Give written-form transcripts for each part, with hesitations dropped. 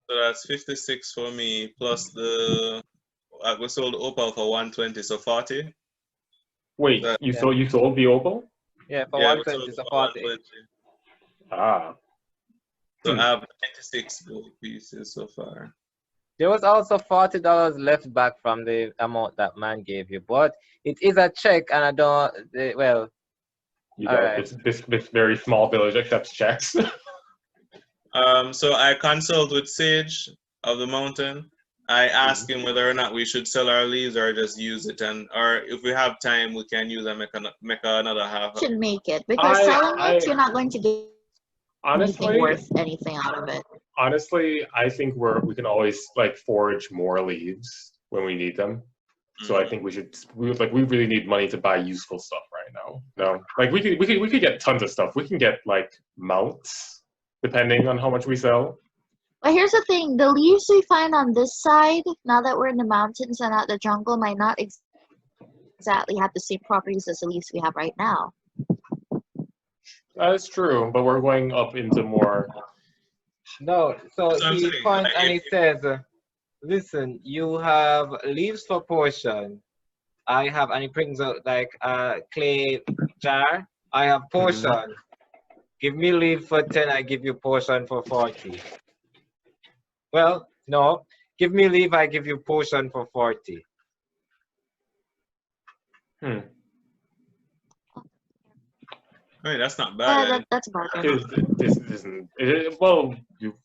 So that's 56 for me, plus we sold the opal for 120, so 40. Wait, That, you sold the opal? Yeah, for yeah, we 120, sold it so for 40. 120. Ah. So I have 96 gold pieces so far. There was also $40 left back from the amount that man gave you, but it is a check, and I don't. Well, You all know, right. this very small village accepts checks. So I consult with Sage of the mountain. I ask him whether or not we should sell our leaves or just use it, or if we have time, we can use and make another half. Should make it because selling it, you're not going to get anything worth anything out of it. Honestly, I think we can always like forage more leaves when we need them. So I think we really need money to buy useful stuff right now. No, like we could get tons of stuff. We can get like mounts depending on how much we sell. But here's the thing: the leaves we find on this side, now that we're in the mountains and not the jungle, might not exactly have the same properties as the leaves we have right now. That's true, but we're going up into more. No, so he saying, points like, and he says, listen, you have leaves for potion. I have, and he brings out like a clay jar. I have potion. Give me leaf for 10, I give you potion for 40. Well, no. Give me leaf, I give you potion for 40. Hey, that's not bad. That's a bargain. This isn't. Well,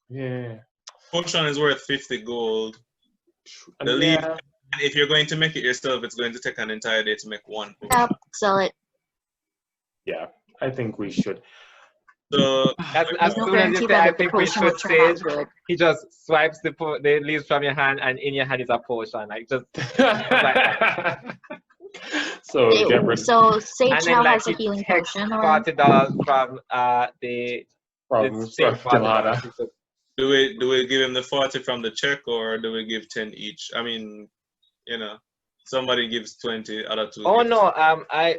yeah. Potion is worth 50 gold. The leaf, if you're going to make it yourself, it's going to take an entire day to make one potion. Yep, sell it. Yeah, I think we should. So As soon as you say, I think we should say, he just swipes the leaves from your hand, and in your hand is a potion. Like just like so Sage now has a healing potion. $40 from the Gilhanna. Do we give him the 40 from the check, or do we give 10 each? I mean, somebody gives 20, other two. Oh no, I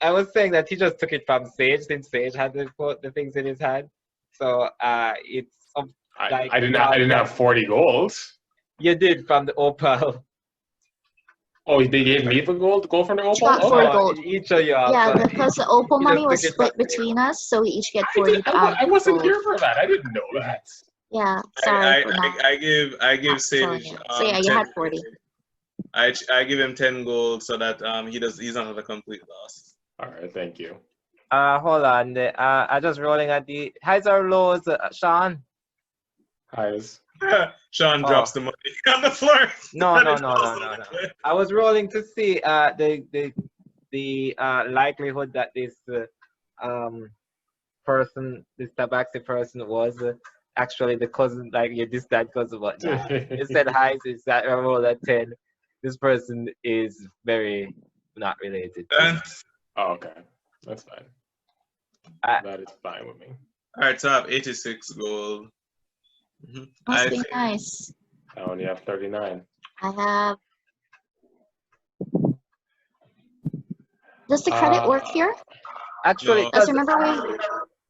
was saying that he just took it from Sage, since Sage had the things in his hand. So it's like I didn't have 40 gold. You did from the opal. Oh, they gave me the gold from the opal? Got 40 gold. Each of you. Yeah, because the opal money was split between us, so we each get 40. I wasn't here for that. I didn't know that. Yeah, sorry for not. I give Sage. So yeah, you had 40. I give him 10 gold so that he's not at a complete loss. All right, thank you. Hold on. I just rolling at the highs or lows, Shaun. Highs. Shaun drops the money on the floor. No. I was rolling to see the likelihood that this person, this Tabaxi person, was actually the cousin, like your distant cousin. But you said highs. Is that a roll at 10? This person is very not related. Oh, okay, that's fine. That is fine with me. All right, so I have 86 gold. Must be nice. I only have 39. I have. Does the credit work here? Actually, No. Because remember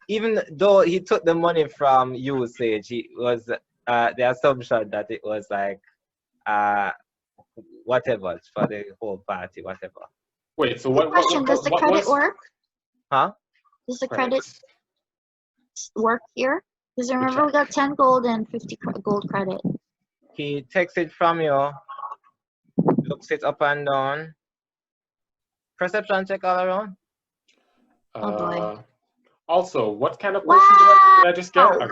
even though he took the money from usage, he was the assumption that it was like whatever for the whole party, whatever. Wait, so what question? Does the credit work? Huh? Does the credit work here? Because remember, we got 10 gold and 50 gold credit. He takes it from you, looks it up and down. Perception check all around. Oh boy. Also, what kind of potion did I just get? Okay.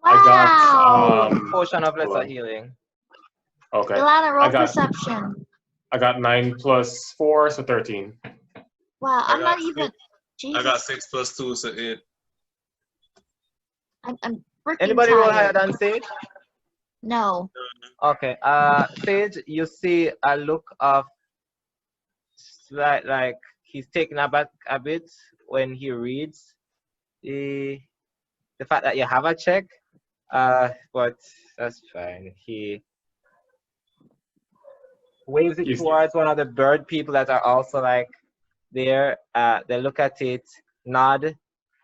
Wow. I got potion of lesser healing. Okay. Gilhanna, roll perception. I got 9 plus 4, so 13. Wow, I'm not even. Jesus. I got 6 plus 2, so 8. I'm freaking Anybody tired. roll higher than Sage? No. Okay. Sage, you see a look of like he's taken aback a bit when he reads the fact that you have a check. But that's fine. He waves it towards one of the bird people that are also like there. They look at it, nod,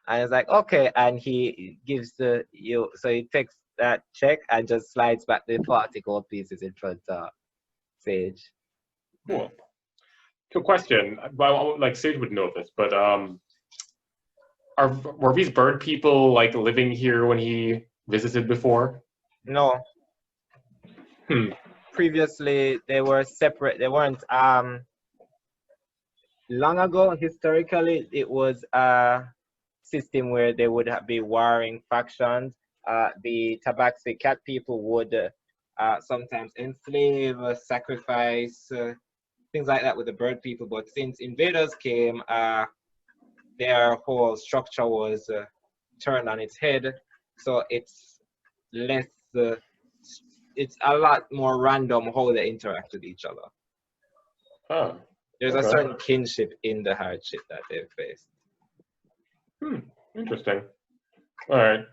and it's like, okay, and he gives you, so he takes that check and just slides back the 40 gold pieces in front of Sage. Cool. Good question. Well, like Sage would know this, but were these bird people like living here when he visited before? No. Previously, they were separate. They weren't. Long ago, historically, it was a system where they would be warring factions. The Tabaxi cat people would sometimes enslave, sacrifice, things like that with the bird people. But since invaders came, their whole structure was turned on its head. So it's less. It's a lot more random how they interact with each other. Oh. There's a certain kinship in the hardship that they've faced. Interesting. All right.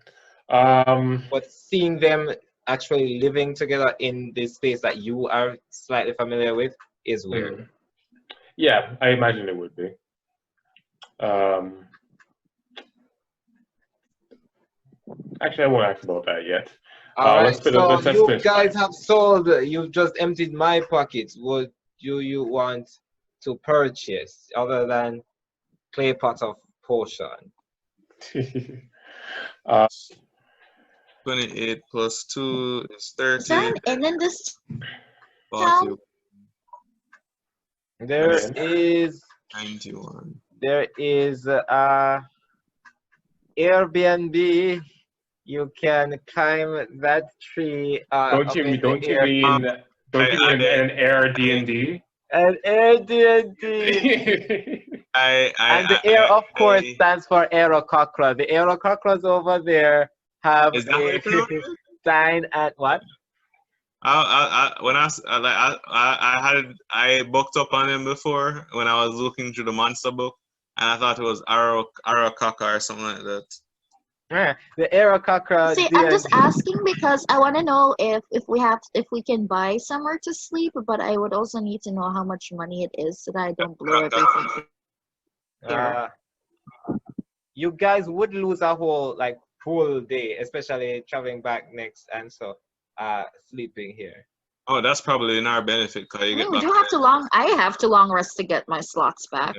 But seeing them actually living together in this space that you are slightly familiar with is weird. Yeah, I imagine it would be. Actually, I won't ask about that yet. All right, so you guys plan. have sold. You've just emptied my pockets. What do you want to purchase other than clay pot of potion? 28 plus 2 is 30. Is there an inn in this 40, town? There is 91. There is Airbnb. You can climb that tree. Don't you mean an Airbnb? An Airbnb. And the air, of course, stands for Aerococra. The Aerococras over there have a sign at what? I booked up on him before when I was looking through the monster book, and I thought it was Aerococra or something like that. Yeah, the Aerococra. See, I'm just asking because I want to know if we can buy somewhere to sleep, but I would also need to know how much money it is so that I don't blow everything. You guys would lose a whole full day, especially traveling back next, and so sleeping here. Oh, that's probably in our benefit because you get back. I have to long rest to get my slots back.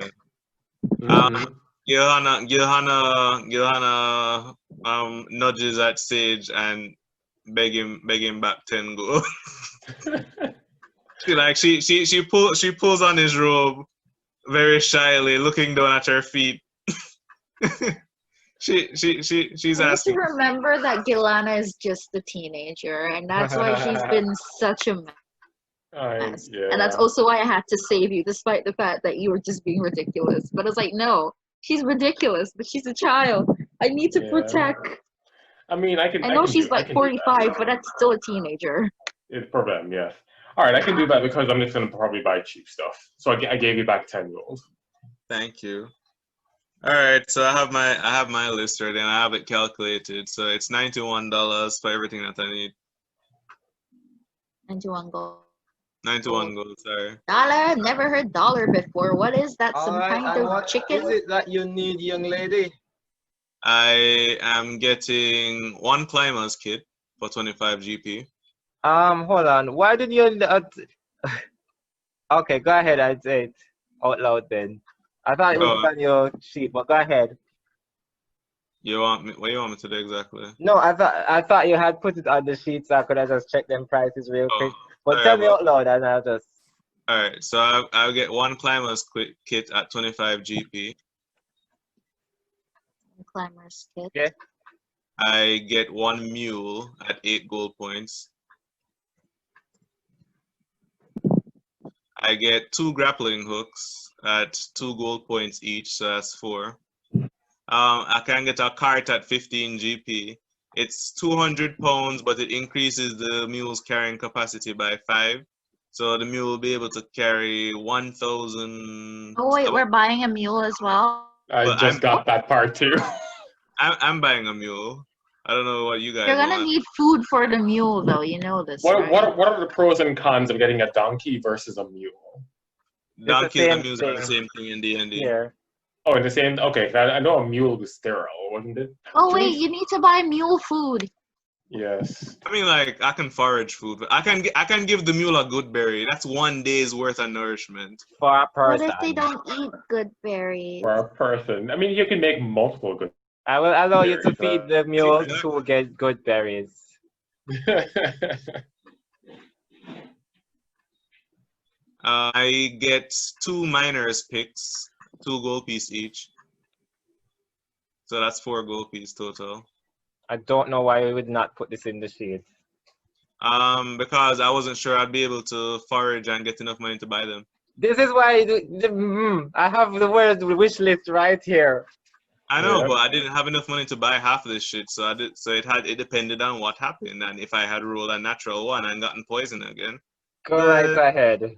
Yeah. Gilhanna nudges at Sage and beg him back 10 gold. she pulls on his robe very shyly, looking down at her feet. She's asking. To remember that Gilhanna is just a teenager, and that's why she's been such a mess. Yeah. And that's also why I had to save you, despite the fact that you were just being ridiculous. But I was like, no. She's ridiculous, but she's a child. I need to protect. I mean, I know she's like 45, but that's still a teenager. It's for them, yes. All right, I can do that because I'm just going to probably buy cheap stuff. So I gave you back 10 gold. Thank you. All right, so I have my list ready and I have it calculated. So it's $91 for everything that I need. 91 gold. 91 gold, sorry. Dollar? Never heard dollar before. What is that? Some kind of chicken? What is it that you need, young lady? I am getting one climber's kit for 25 GP. Hold on. Why did you... Okay, go ahead. I'd say it out loud then. I thought it was on your sheet, but go ahead. You want me? What do you want me to do exactly? No, I thought you had put it on the sheet, so I could have just checked them prices real quick. But tell me out loud, and I'll just. All right, so I'll get one climber's kit at 25 GP. Climber's kit. Okay. I get one mule at 8 gold points. I get 2 grappling hooks at 2 gold points each, so that's 4. I can get a cart at 15 GP. It's 200 pounds, but it increases the mule's carrying capacity by 5. So the mule will be able to carry 1,000. Oh wait, we're buying a mule as well. I just got that part too. I'm buying a mule. I don't know what you guys You're gonna want. need food for the mule, though. You know this. What right? are the pros and cons of getting a donkey versus a mule? Donkey and mules are the same thing in D&D. Yeah. Oh, in the same. Okay, I know a mule was sterile, wasn't it? Oh wait, you need to buy mule food. Yes. I mean, like I can forage food, but I can give the mule a good berry. That's 1 day's worth of nourishment. For a What person. if they don't eat good berries? For a person. I mean, you can make multiple good. I will allow you to berries, feed the mules that- who get good berries. I get 2 miners picks, 2 gold piece each. So that's 4 gold piece total. I don't know why we would not put this in the sheet. Because I wasn't sure I'd be able to forage and get enough money to buy them. This is why I have the word wish list right here. I know, Yeah. but I didn't have enough money to buy half of this shit, so it depended on what happened, and if I had rolled a natural one and gotten poison again. Go right ahead.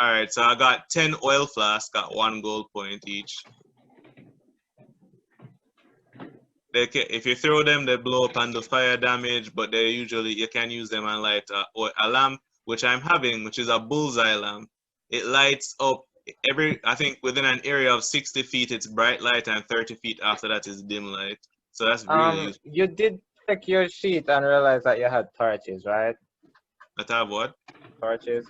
All right, so I got 10 oil flasks, got 1 gold point each. If you throw them, they blow up under fire damage, but they usually you can use them and light a lamp, which I'm having, which is a bullseye lamp. It lights up I think within an area of 60 feet, it's bright light, and 30 feet after that is dim light. So that's really useful. You did check your sheet and realize that you had torches, right? But I have what? Torches.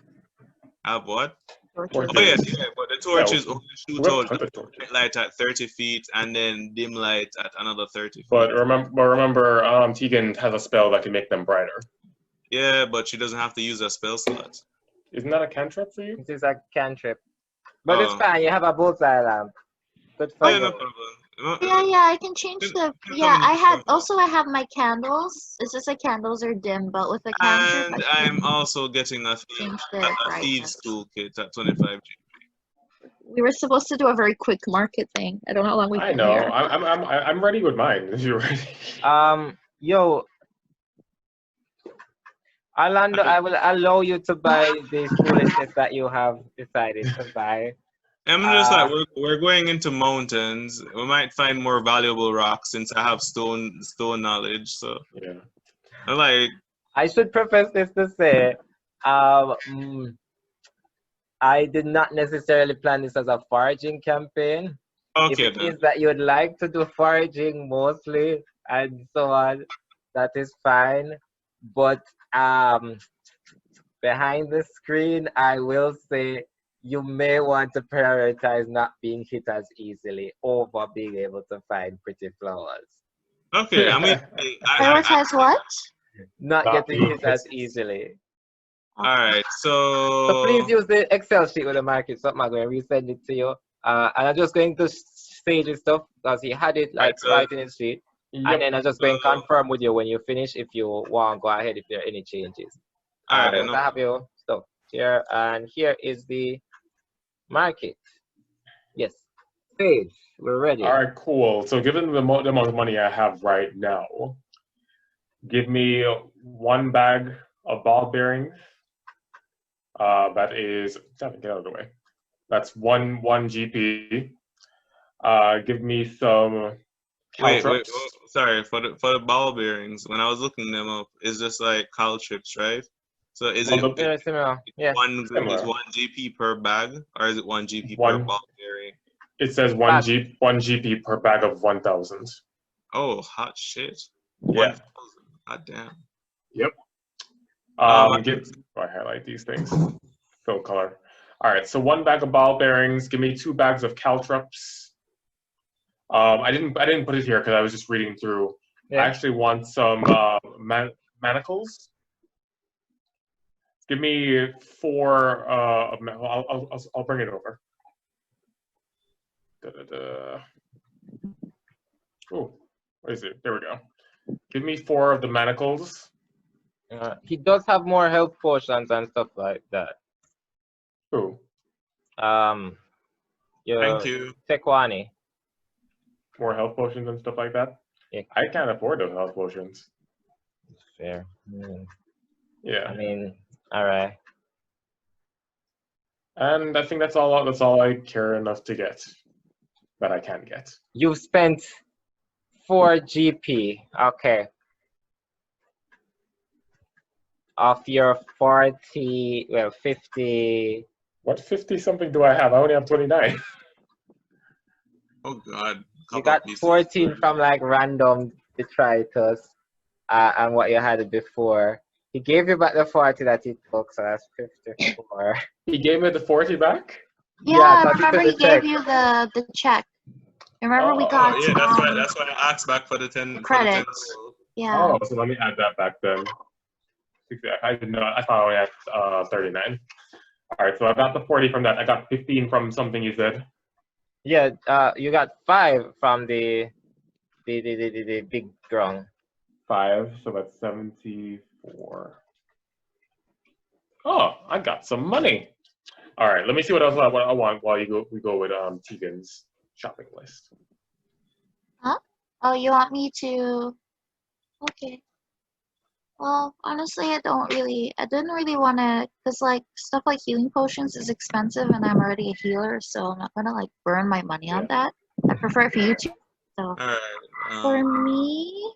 I have what? Torches. Oh yes, yeah, but the torches only shoot We'll out put the torches. bright light at 30 feet and then dim light at another 30 feet. But remember, Tegan has a spell that can make them brighter. Yeah, but she doesn't have to use a spell slot. Isn't that a cantrip for you? This is a cantrip. But it's Oh. fine, you have a bullseye lamp. Good for Oh, yeah, you. no problem. Yeah, I can change the. Yeah, I have my candles. It's just like candles are dim, but with the cantrip, And I I'm can also getting a change the thieves brightness. toolkit at 25G. We were supposed to do a very quick market thing. I don't know how long we've I been know. here. I'm ready with mine. If you're ready. Yo, Arlando, I will allow you to buy these foolishness that you have decided to buy. I'm just like we're going into mountains. We might find more valuable rocks since I have stone knowledge. So Yeah. like I should preface this to say, I did not necessarily plan this as a foraging campaign. If okay it then. is that you would like to do foraging mostly and so on, that is fine. But behind the screen, I will say you may want to prioritize not being hit as easily over being able to find pretty flowers. Okay, I mean Prioritize what? Not Not getting being hit as hit. easily. all right. So please use the Excel sheet with the market. So I'm going to resend it to you. And I'm just going to stage his stuff because he had it like right in his sheet. And then I'm just going to confirm with you when you finish if you want to go ahead if there are any changes. All right, I have your stuff here, and here is the market. Yes, stage. We're ready. All right, cool. So given the amount of money I have right now, give me 1 bag of ball bearings. That is, get out of the way. That's one GP. Give me some wait, caltrops. sorry for the ball bearings. When I was looking them up, it's just like caltrips, right? So is it Very similar. Yeah. Similar. is 1 GP per bag, or is it 1 GP per One- ball bearing? It says one GP per bag of 1,000. Oh, hot shit! Yeah. 1,000. God damn. Yep. I Highlight these things. Fill color. All right. So 1 bag of ball bearings. Give me 2 bags of caltrops. I didn't put it here because I was just reading through. Yeah. I actually want some manacles. Give me 4. I'll bring it over. Oh, what is it? There we go. Give me 4 of the manacles. He does have more health potions and stuff like that. Ooh. Thank you. Tequani. More health potions and stuff like that. Yeah. I can't afford those health potions. Fair. Yeah. I mean, all right. And I think that's all I care enough to get. That I can get. You've spent 4 GP. Okay. Of your 40, well, 50. What 50 something do I have? I only have 29. Oh God. You got 14 from like random detritus. and what you had before. He gave you back the 40 that he took, so that's 54. He gave me the 40 back? Yeah, Yeah, I 'cause he remember took he the check. gave you the check. Remember we Oh, got Oh yeah, that's why I asked back for the 10 for the 10 credits. gold. Yeah. Oh, so let me add that back then. I didn't know. I thought I had 39. All right, so I got the 40 from that. I got 15 from something you said. Yeah, you got 5 from the big drum. 5, so that's 74. Oh, I got some money. All right, let me see what else I want while we go with Tegan's shopping list. Huh? Oh, you want me to? Okay. Well, honestly, I didn't really want to, because like stuff like healing potions is expensive and I'm already a healer, so I'm not gonna like burn my money on that. I prefer for you to. So Alright. for me,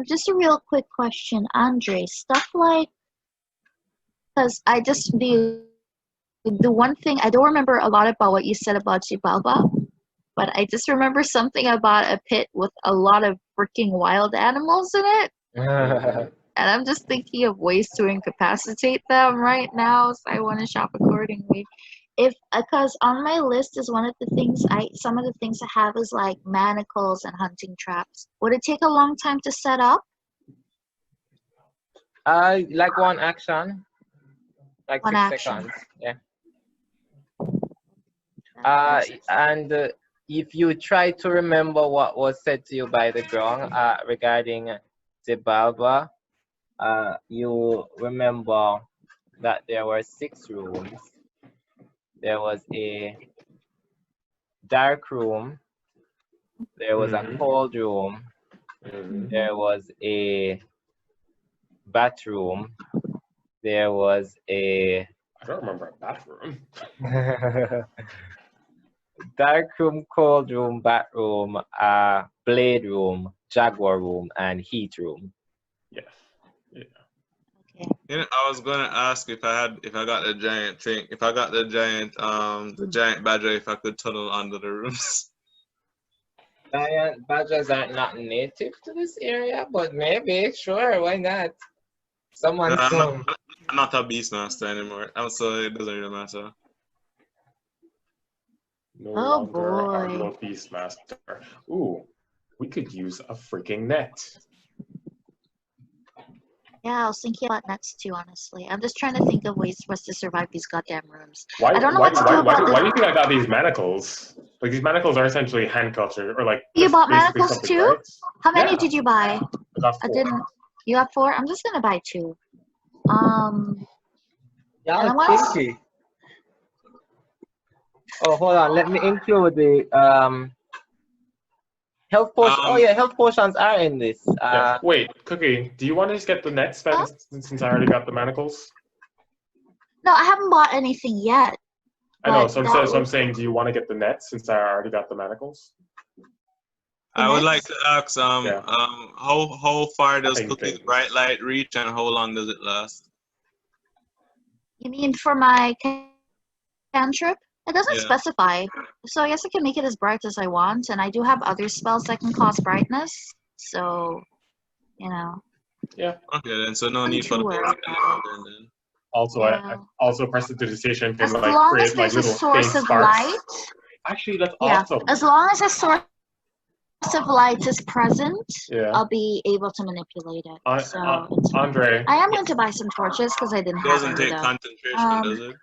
just a real quick question, Andre, stuff like, because the one thing, I don't remember a lot about what you said about Xibalba, but I just remember something about a pit with a lot of freaking wild animals in it. And I'm just thinking of ways to incapacitate them right now, so I want to shop accordingly. Because on my list is some of the things I have is like manacles and hunting traps. Would it take a long time to set up? Like one action, like 6 action. seconds. Yeah. And if you try to remember what was said to you by the ground regarding Xibalba, you remember that there were 6 rooms. There was a dark room. There was a cold room. There was a bathroom. There was a... I don't remember a bathroom. dark room, cold room, bathroom, blade room, jaguar room, and heat room. Yes. Yeah. Okay. You know, I was gonna ask if I got the giant thing, if I got the giant badger, if I could tunnel under the rooms. Giant badgers are not native to this area, but maybe, sure, why not? Someone I'm not a beastmaster anymore. So it doesn't really matter. No Oh, longer boy. are you a beastmaster. Ooh, we could use a freaking net. Yeah, I was thinking about nets too, honestly. I'm just trying to think of ways for us to survive these goddamn rooms. Why I don't know why what to do about do you this. think I got these manacles? Like these manacles are essentially handcuffs or like You bought basically manacles something, too? right? How many Yeah. did you buy? I got 4. I didn't. You got 4? I'm just gonna buy 2. Y'all and I want to. kinky. Oh, hold on. Let me include the health potion. Oh yeah, health potions are in this. Yeah. Wait, Cookie, do you want to just get the nets then, since I already got the manacles? No, I haven't bought anything yet. I know. but So I'm saying, do you want to get the nets since I already got the manacles? I would like to ask, Yeah. how far does Same Cookie's thing. bright light reach, and how long does it last? You mean for my cantrip? It doesn't Yeah. specify. So I guess I can make it as bright as I want, and I do have other spells that can cause brightness. So, you know. Yeah. Okay, then. So no I'm need for the too worried potion about then. Also, Yeah. I also prestidigitation can As like long create as like there's a little source faint of sparks. light. Actually, that's Yeah. awesome. As long as a source of light is present, Yeah. I'll be able to manipulate it. It's fine. Andre. I am going to buy some torches because I didn't It have doesn't any take though. concentration, does it?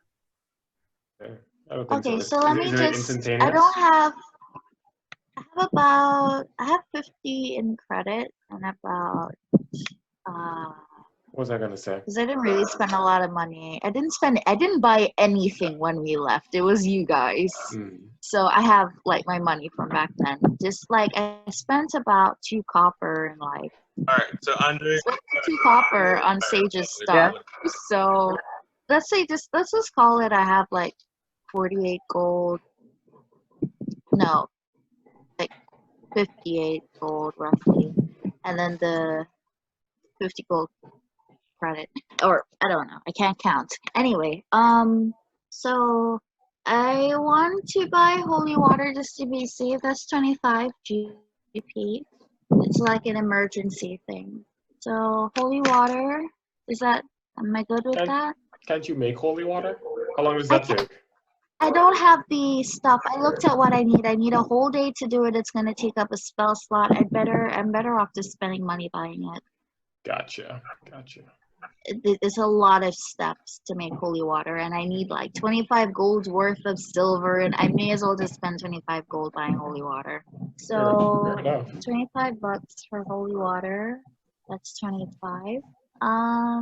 Yeah, I don't think Okay, so. so let me Is it just. instantaneous? I have 50 in credit and about What was I gonna say? because I didn't really spend a lot of money. I didn't buy anything when we left. It was you guys. So I have like my money from back then. Just like I spent about 2 copper and like. Alright, so Andre. 2 copper on Sage's stuff. Yeah. So let's just call it I have like 48 gold. No, like 58 gold roughly, and then the 50 gold credit, or I don't know, I can't count. Anyway, so I want to buy holy water just to be safe. That's 25 GP. It's like an emergency thing. So holy water. Is that? Am I good with that? Can't you make holy water? How long does that take? I don't have the stuff. I looked at what I need. I need a whole day to do it. It's gonna take up a spell slot. I'm better off just spending money buying it. Gotcha. It's a lot of steps to make holy water, and I need like 25 gold worth of silver, and I may as well just spend 25 gold buying holy water. So Fair enough. 25 bucks for holy water. That's 25. I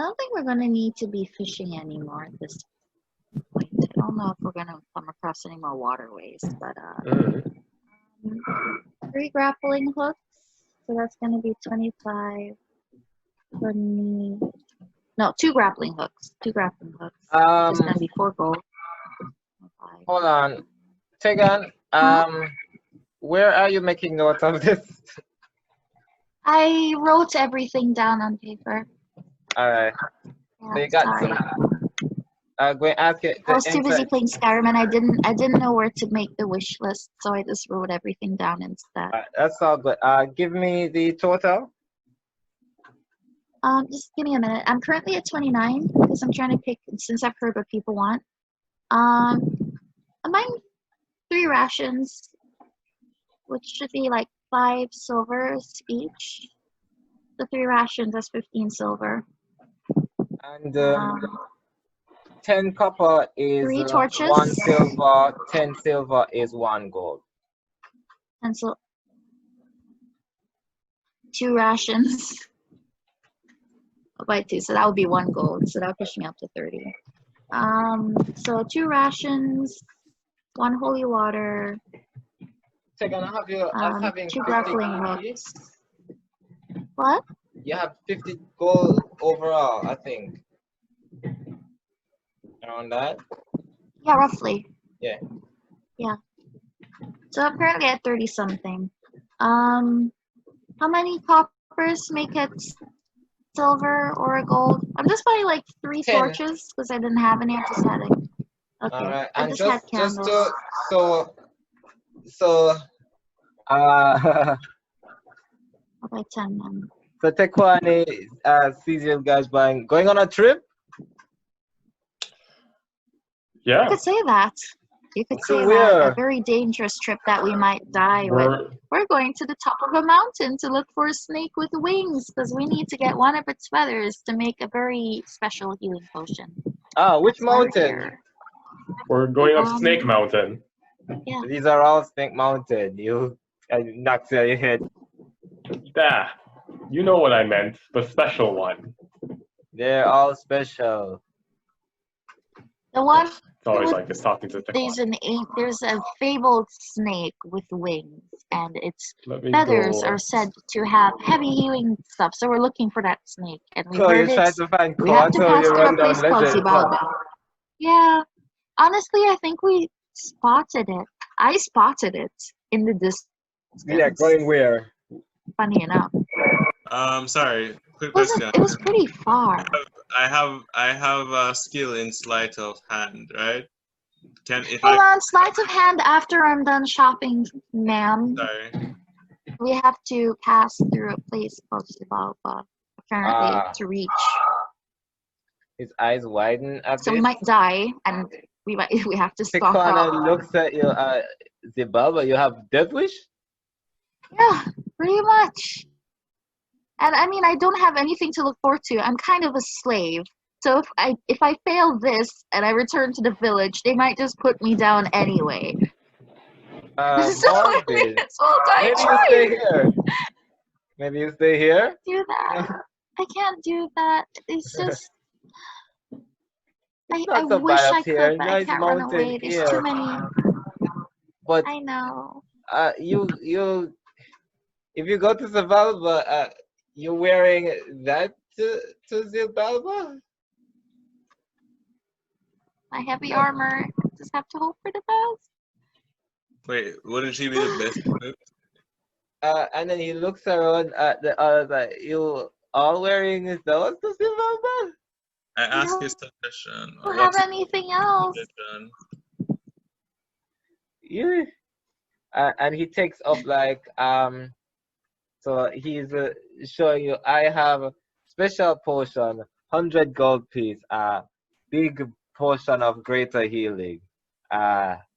don't think we're gonna need to be fishing anymore at this point. I don't know if we're gonna come across any more waterways, but 3 grappling hooks. So that's gonna be 25. 20. No, 2 grappling hooks. 2 grappling hooks. It's gonna be 4 gold. 5. Hold on, Tegan. Where are you making note of this? I wrote everything down on paper. All right. Yeah, So you got sorry. I'm going to ask you. I was too busy playing Skyrim, and I didn't know where to make the wish list, so I just wrote everything down instead. That's all good. Give me the total. Just give me a minute. I'm currently at 29 because I'm trying to pick, since I've heard what people want. I'm buying 3 rations, which should be like 5 silvers each. The 3 rations, that's 15 silver. And 10 copper is 3 torches. 1 silver. 10 silver is 1 gold. And so 2 rations. I'll buy 2, so that would be 1 gold. So that'll push me up to 30. So 2 rations, 1 holy water. Tegan, I have you having 2 50 grappling hooks. What? You have 50 gold overall, I think. Around that? Yeah, roughly. Yeah. Yeah. So I'm currently at 30 something. How many coppers make it silver or a gold? I'm just buying like 3 10. torches because I didn't have any. I just had it. Okay. All right. I And just had candles. I'll buy 10 then. So Tequani sees you guys going on a trip? Yeah. You could say that. You could say Where? that. A very dangerous trip that we might die with. We're going to the top of a mountain to look for a snake with wings because we need to get one of its feathers to make a very special healing potion. Which mountain? We're going up Snake Mountain. Yeah. These are all Snake Mountain. You knocked your head. Yeah. You know what I meant. The special one. They're all special. The one. It's always like this talking to the There's a fabled snake with wings, and its feathers are said to have heavy healing stuff. So we're looking for that snake, and we heard it. Trying to find We have to pass through a place called Xibalba. Yeah, honestly, I think we spotted it. I spotted it in the distance. Yeah, going where? Funny enough. Sorry. Quick question. It was pretty far. I have a skill in sleight of hand, right? Hold on, sleight of hand after I'm done shopping, ma'am. Sorry. We have to pass through a place called Xibalba, apparently, to reach. His eyes widen a bit. So we might die, and we have to stop. Tequani looks at you, Xibalba, you have death wish? Yeah, pretty much. And I mean, I don't have anything to look forward to. I'm kind of a slave. So if I fail this and I return to the village, they might just put me down anyway. So Maybe you stay here. Maybe you stay here? Do that. I can't do that. It's just. I wish I could, but I can't run away. There's too many. But I know. You. If you go to Xibalba, you're wearing that to Xibalba? My heavy armor. Just have to hope for the best. Wait, wouldn't she be the best? And then he looks around at the others like, you all wearing those to Xibalba? I asked you a question. Don't have anything else. Yeah. And he takes up like So he's showing you, I have a special potion, 100 gold piece, big potion of greater healing.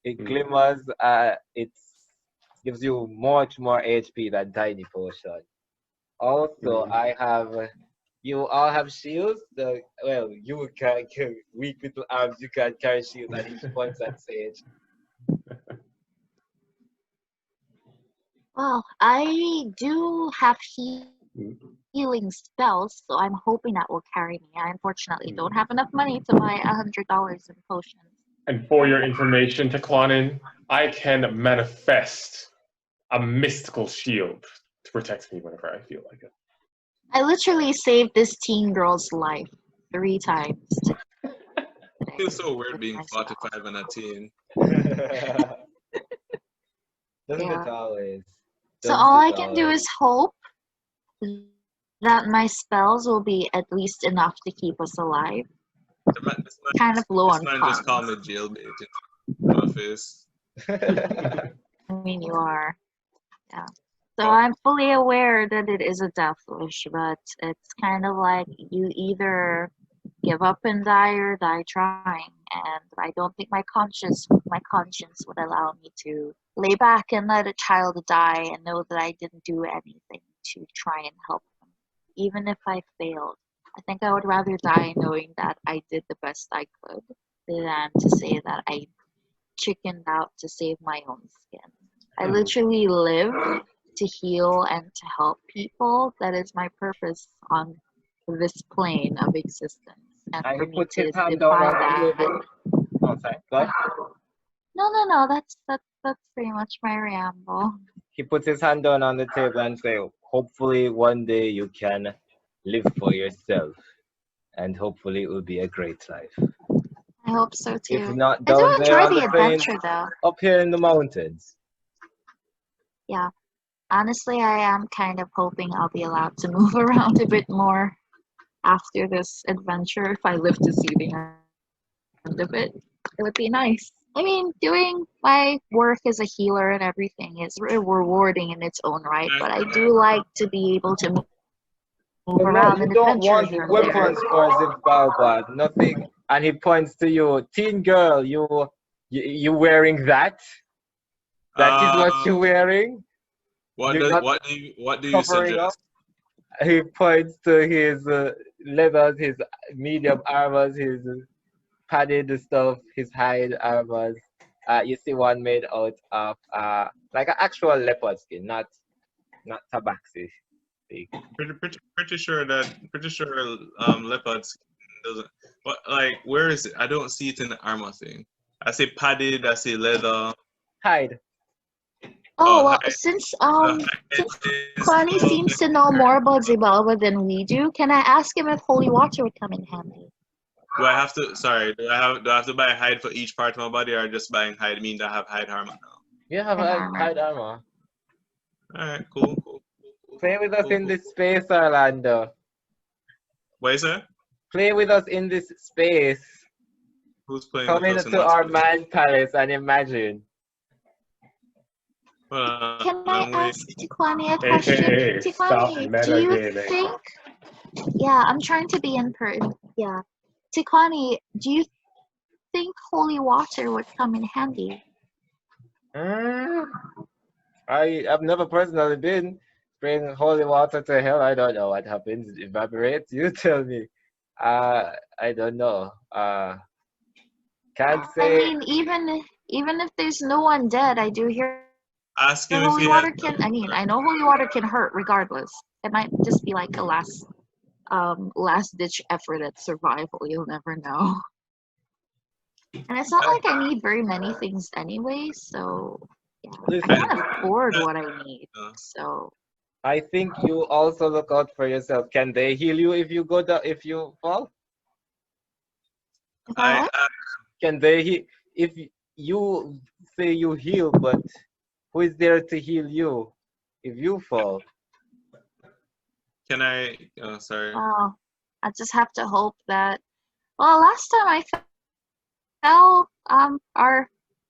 It glimmers, it gives you much more HP than tiny potion. Also, I have, you all have shields. Well, you can carry weak little arms, you can carry shields at each point at Sage. Well, I do have healing spells, so I'm hoping that will carry me. I unfortunately don't have enough money to buy $100 in potions. And for your information, Tequani, I can manifest a mystical shield to protect me whenever I feel like it. I literally saved this teen girl's life 3 times today. It feels so weird being 45 and a teen. Doesn't it always? So all I can do is hope that my spells will be at least enough to keep us alive. Kind of low on funds. funds. Just call me jailbait in my face. I mean, you are. Yeah. So I'm fully aware that it is a death wish, but it's kind of like you either give up and die or die trying. And I don't think my conscience would allow me to lay back and let a child die and know that I didn't do anything to try and help them, even if I failed. I think I would rather die knowing that I did the best I could than to say that I chickened out to save my own skin. I literally live to heal and to help people. That is my purpose on this plane of existence. And for me to defy that. Oh, sorry. Go ahead. No. That's pretty much my ramble. He puts his hand down on the table and say, hopefully one day you can live for yourself. And hopefully it will be a great life. I hope so too. If not I do down there enjoy on the the plains, adventure though. up here in the mountains. Yeah. Honestly, I am kind of hoping I'll be allowed to move around a bit more after this adventure if I live to see the end of it. It would be nice. I mean, doing my work as a healer and everything is rewarding in its own right, but I do like to be able to move around and don't adventure want here and weapons there. for Xibalba, nothing. And he points to you, teen girl, you wearing that? That is what you're wearing? What do you suggest? He points to his leathers, his medium armors, his padded stuff, his hide armors. You see one made out of like an actual leopard skin, not tabaxi. Pretty sure leopard skin doesn't. But like, where is it? I don't see it in the armor thing. I see padded. I see leather. Hide. Oh, well, since Tequani seems to know more about Xibalba than we do, can I ask him if holy water would come in handy? Do I have to? Sorry, do I have to buy hide for each part of my body, or just buying hide mean that I have hide armor now? You have hide armor. All right, cool. Play with us in this space, Arlando. What is that? Play with us in this space. Who's playing? Come into our man palace and imagine. Can I ask Tequani a question? Hey, Tequani, do you think? Yeah, I'm trying to be impertinent. Yeah, Tequani, do you think holy water would come in handy? I've never personally been spraying holy water to hell. I don't know what happens. It evaporates. You tell me. I don't know. Can't say. I mean, even if there's no one dead, I do hear. Ask him holy water can. I mean, I know holy water can hurt regardless. It might just be like a last ditch effort at survival. You'll never know. And it's not like I need very many things anyway, so yeah, I can't afford what I need. So I think you also look out for yourself. Can they heal you if you if you fall? Can they if you say you heal, but who is there to heal you if you fall? Can I? Oh, sorry. Well, I just have to hope that. Well, last time I fell, our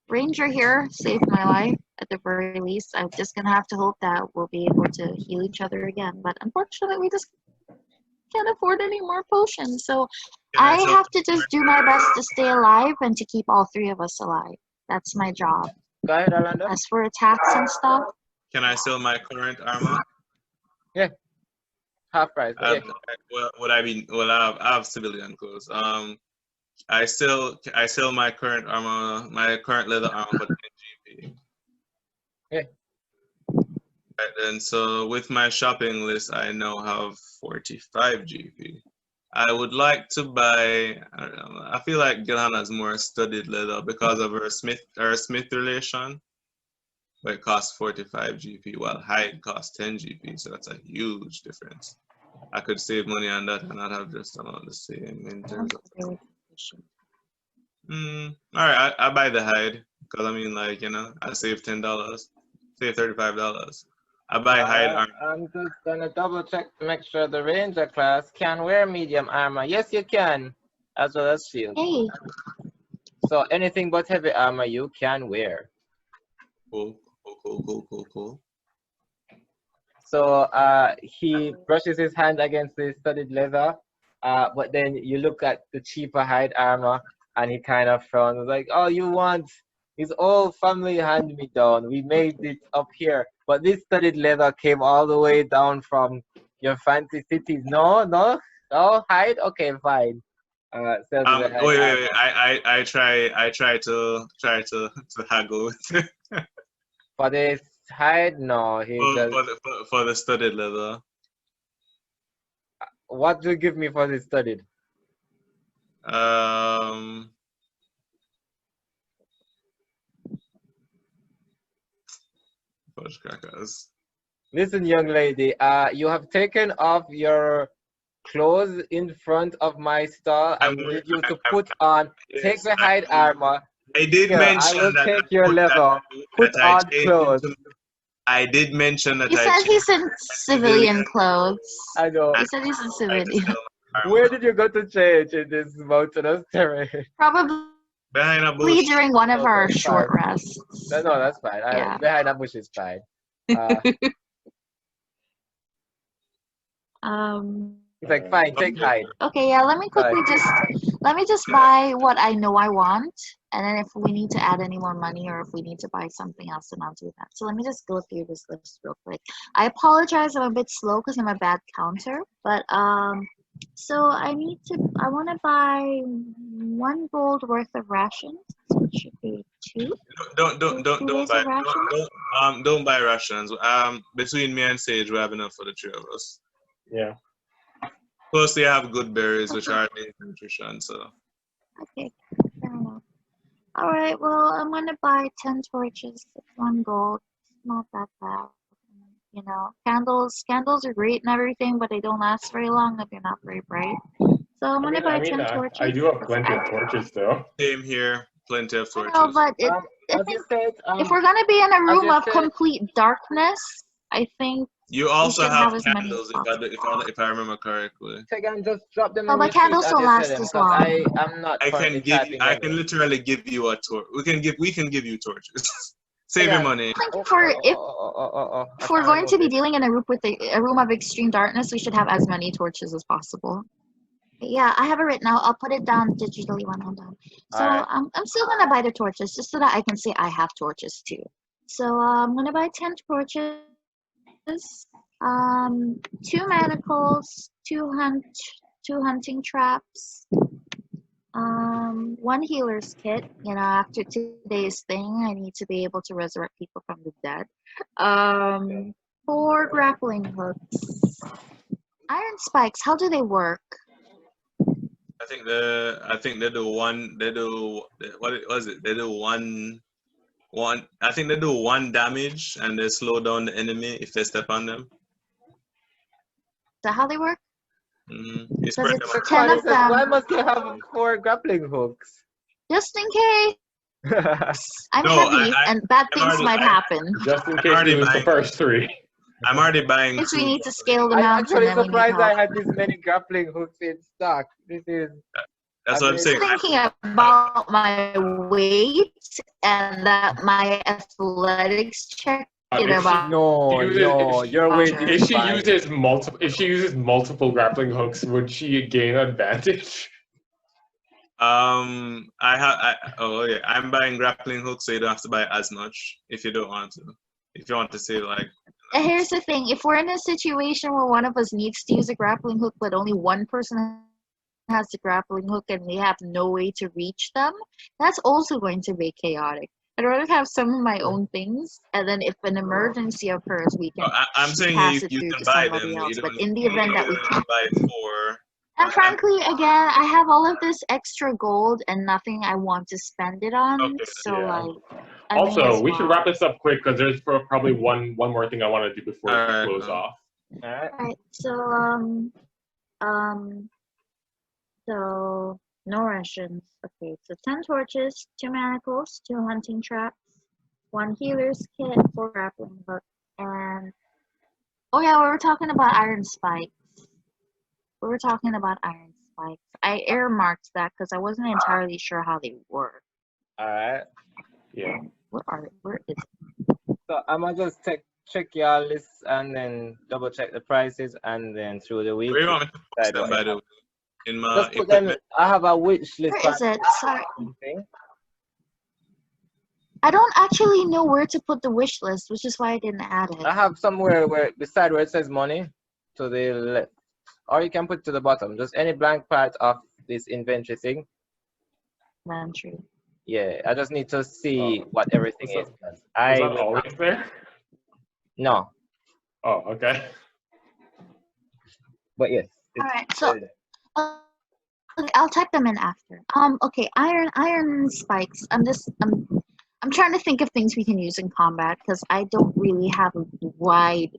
ranger here saved my life. at the very least. I'm just gonna have to hope that we'll be able to heal each other again. But unfortunately, we just can't afford any more potions. So I have to just do my best to stay alive and to keep all three of us alive. That's my job. Go ahead, Arlando. As for attacks and stuff, Can I sell my current armor? Yeah. Half price. Yeah. I have civilian clothes. I sell my current armor, my current leather armor for 10 GP. Yeah. Right, and so with my shopping list, I now have 45 GP. I would like to buy. I don't know, I feel like Gilhanna is more studded leather because of her Smith relation. But it costs 45 GP, while hide costs 10 GP, so that's a huge difference. I could save money on that and not have just about the same in terms of. All right, I buy the hide because I mean, like, you know, I save $10, save $35. I buy hide armor. I'm just gonna double check to make sure the ranger class can wear medium armor. Yes, you can, as well as shield. hey, So anything but heavy armor you can wear. Cool. So he brushes his hand against the studded leather, but then you look at the cheaper hide armor and he kind of frowns like, oh, you want his old family hand-me-down. We made it up here, but this studded leather came all the way down from your fancy cities. No, hide? Okay, fine. Wait. I try to haggle with it. For this hide? No, he just... for the studded leather. What do you give me for this studded? Fudge crackers. Listen, young lady, you have taken off your clothes in front of my stall. I need you to put on, take the hide armor. I did mention I will that. take your leather. Put on clothes. I did mention that. he said he's in civilian clothes. I know. He said he's in civilian. Where did you go to change in this mountainous terrain? Probably Behind a bush. during one of our Okay, short fine. rests. No, that's fine. Yeah. Behind a bush is fine. He's like, fine, take hide. Okay, yeah, let me just buy what I know I want, and then if we need to add any more money or if we need to buy something else, then I'll do that. So let me just go through this list real quick. I apologize, I'm a bit slow because I'm a bad counter, but so I want to buy 1 gold worth of rations, so it should be 2. Don't buy rations. Between me and Sage, we have enough for the 3 of us. Yeah. Plus, they have good berries, which are basic nutrition. So. Okay, fair enough. All right, well, I'm gonna buy 10 torches. It's 1 gold. It's not that bad. You know, candles are great and everything, but they don't last very long if they're not very bright. So I'm gonna buy 10 torches. I do have plenty of torches, though. Same here, plenty of torches. I know, but if we're gonna be in a room of complete darkness, I think you also have as candles, if I remember correctly. Tegan, just drop them. Oh, but candles don't last as long. I'm not. I can literally give you a torch. We can give you torches. Save your money. I think if we're going to be dealing in a room of extreme darkness, we should have as many torches as possible. Yeah, I have it written out. I'll put it down digitally when I'm done. So I'm still gonna buy the torches just so that I can say I have torches too. So I'm gonna buy 10 torches, 2 manacles, 2 hunting traps, 1 healer's kit. You know, after today's thing, I need to be able to resurrect people from the dead. 4 grappling hooks. Iron spikes. How do they work? I think they do one. They do what was it? They do one. I think they do 1 damage and they slow down the enemy if they step on them. Is that how they work? You Because spread it's them 10 of them. Why must you have 4 grappling hooks? Just in case. I'm heavy and bad things might happen. Just in case we lose the first 3. I'm already buying. If we need to scale the I'm mountain, actually then we need surprised I help. had this many grappling hooks in stock. This is That's what I'm saying. Thinking about my weight and that my athletics check in about. No, your weight If is she fine. uses multiple grappling hooks, would she gain advantage? I'm buying grappling hooks, so you don't have to buy as much if you don't want to. If you want to say like. Here's the thing: if we're in a situation where one of us needs to use a grappling hook, but only one person has the grappling hook and we have no way to reach them, that's also going to be chaotic. I'd rather have some of my own things, and then if an emergency occurs, we can I'm saying pass it you through can to buy somebody them. else. You But don't in the event that we can't, buy it for. and frankly, again, I have all of this extra gold and nothing I want to spend it on. Okay, So yeah. like, I Also, may as we should well. wrap this up quick because there's probably one more thing I want to do before we Alright, close off. Alright. Alright, so no rations. Okay, so 10 torches, 2 manacles, 2 hunting traps, 1 healer's kit, 4 grappling hook, and oh yeah, we were talking about iron spikes. I earmarked that because I wasn't entirely sure how they work. Alright. Yeah. Where is it? So I'm gonna just check your list and then double check the prices and then through the week. Where you want me to post decide them, what by you the have. way? In my Just put them. I have a wish list. Where is it? Sorry. Something. I don't actually know where to put the wish list, which is why I didn't add it. I have somewhere where beside where it says money to the left, or you can put it to the bottom. Just any blank part of this inventory thing. Inventory. Yeah, I just need to see what everything is. Was that always there? No, Oh, okay. but yes. All right, so okay, I'll type them in after. Okay, iron spikes. I'm trying to think of things we can use in combat because I don't really have a wide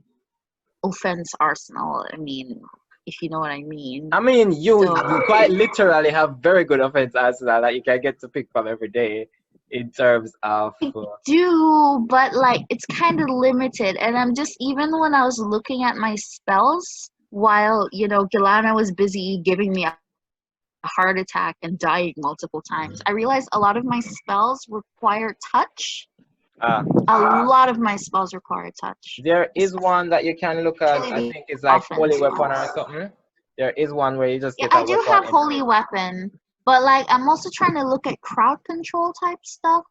offense arsenal. I mean, if you know what I mean. I mean, you quite literally have very good offense arsenal that you can get to pick from every day in terms of. I do, but like it's kind of limited, and I'm just even when I was looking at my spells while Gilhanna was busy giving me a heart attack and dying multiple times, I realized a lot of my spells require touch. A lot of my spells require touch. There is one that you can look at. I think it's like holy weapon or something. There is one where you just get. Yeah, I do have holy weapon, but like I'm also trying to look at crowd control type stuff.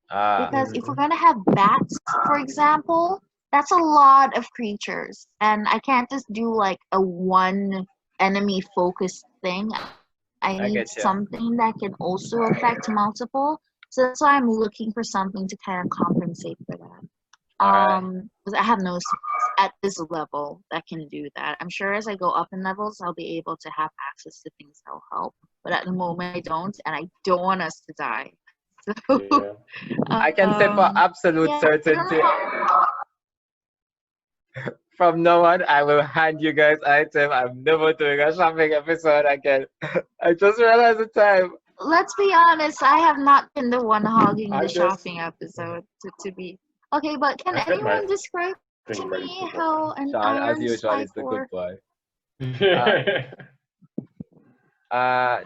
Because if we're gonna have bats, for example, that's a lot of creatures, and I can't just do like a one enemy focused thing. I need something that can also affect multiple. So that's why I'm looking for something to kind of compensate for that. Because I have no spells at this level that can do that. I'm sure as I go up in levels, I'll be able to have access to things that'll help. But at the moment, I don't, and I don't want us to die. So, Yeah. I can say for absolute certainty. From now on, I will hand you guys items. I'm never doing a shopping episode again. I just realized the time. Let's be honest, I have not been the one hogging the shopping episode to be. Okay, but can anyone describe to me how an Shaun, iron as usual, is the good boy.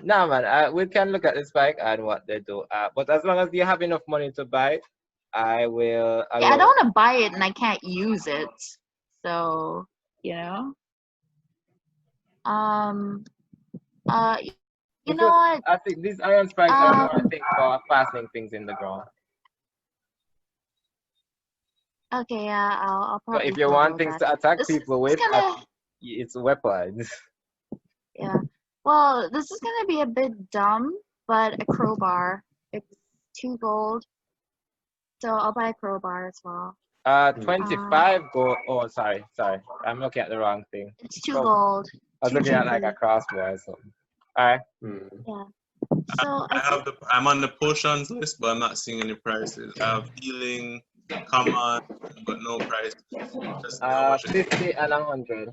No, man, we can look at the spike and what they do. But as long as you have enough money to buy, I will. Yeah, I don't want to buy it and I can't use it. So, you know what? I think these iron spikes are more, I think, for fastening things in the ground. Okay, yeah, I'll probably. So if you want things to attack people with, it's weapons. Yeah. Well, this is gonna be a bit dumb, but a crowbar. It's 2 gold. So I'll buy a crowbar as well. 25 gold. Oh, sorry. I'm looking at the wrong thing. It's 2 gold. I was looking at like a crossbow or something. Alright. Yeah. So I'm on the potions list, but I'm not seeing any prices. I have healing, common, but no prices. 50 and 100.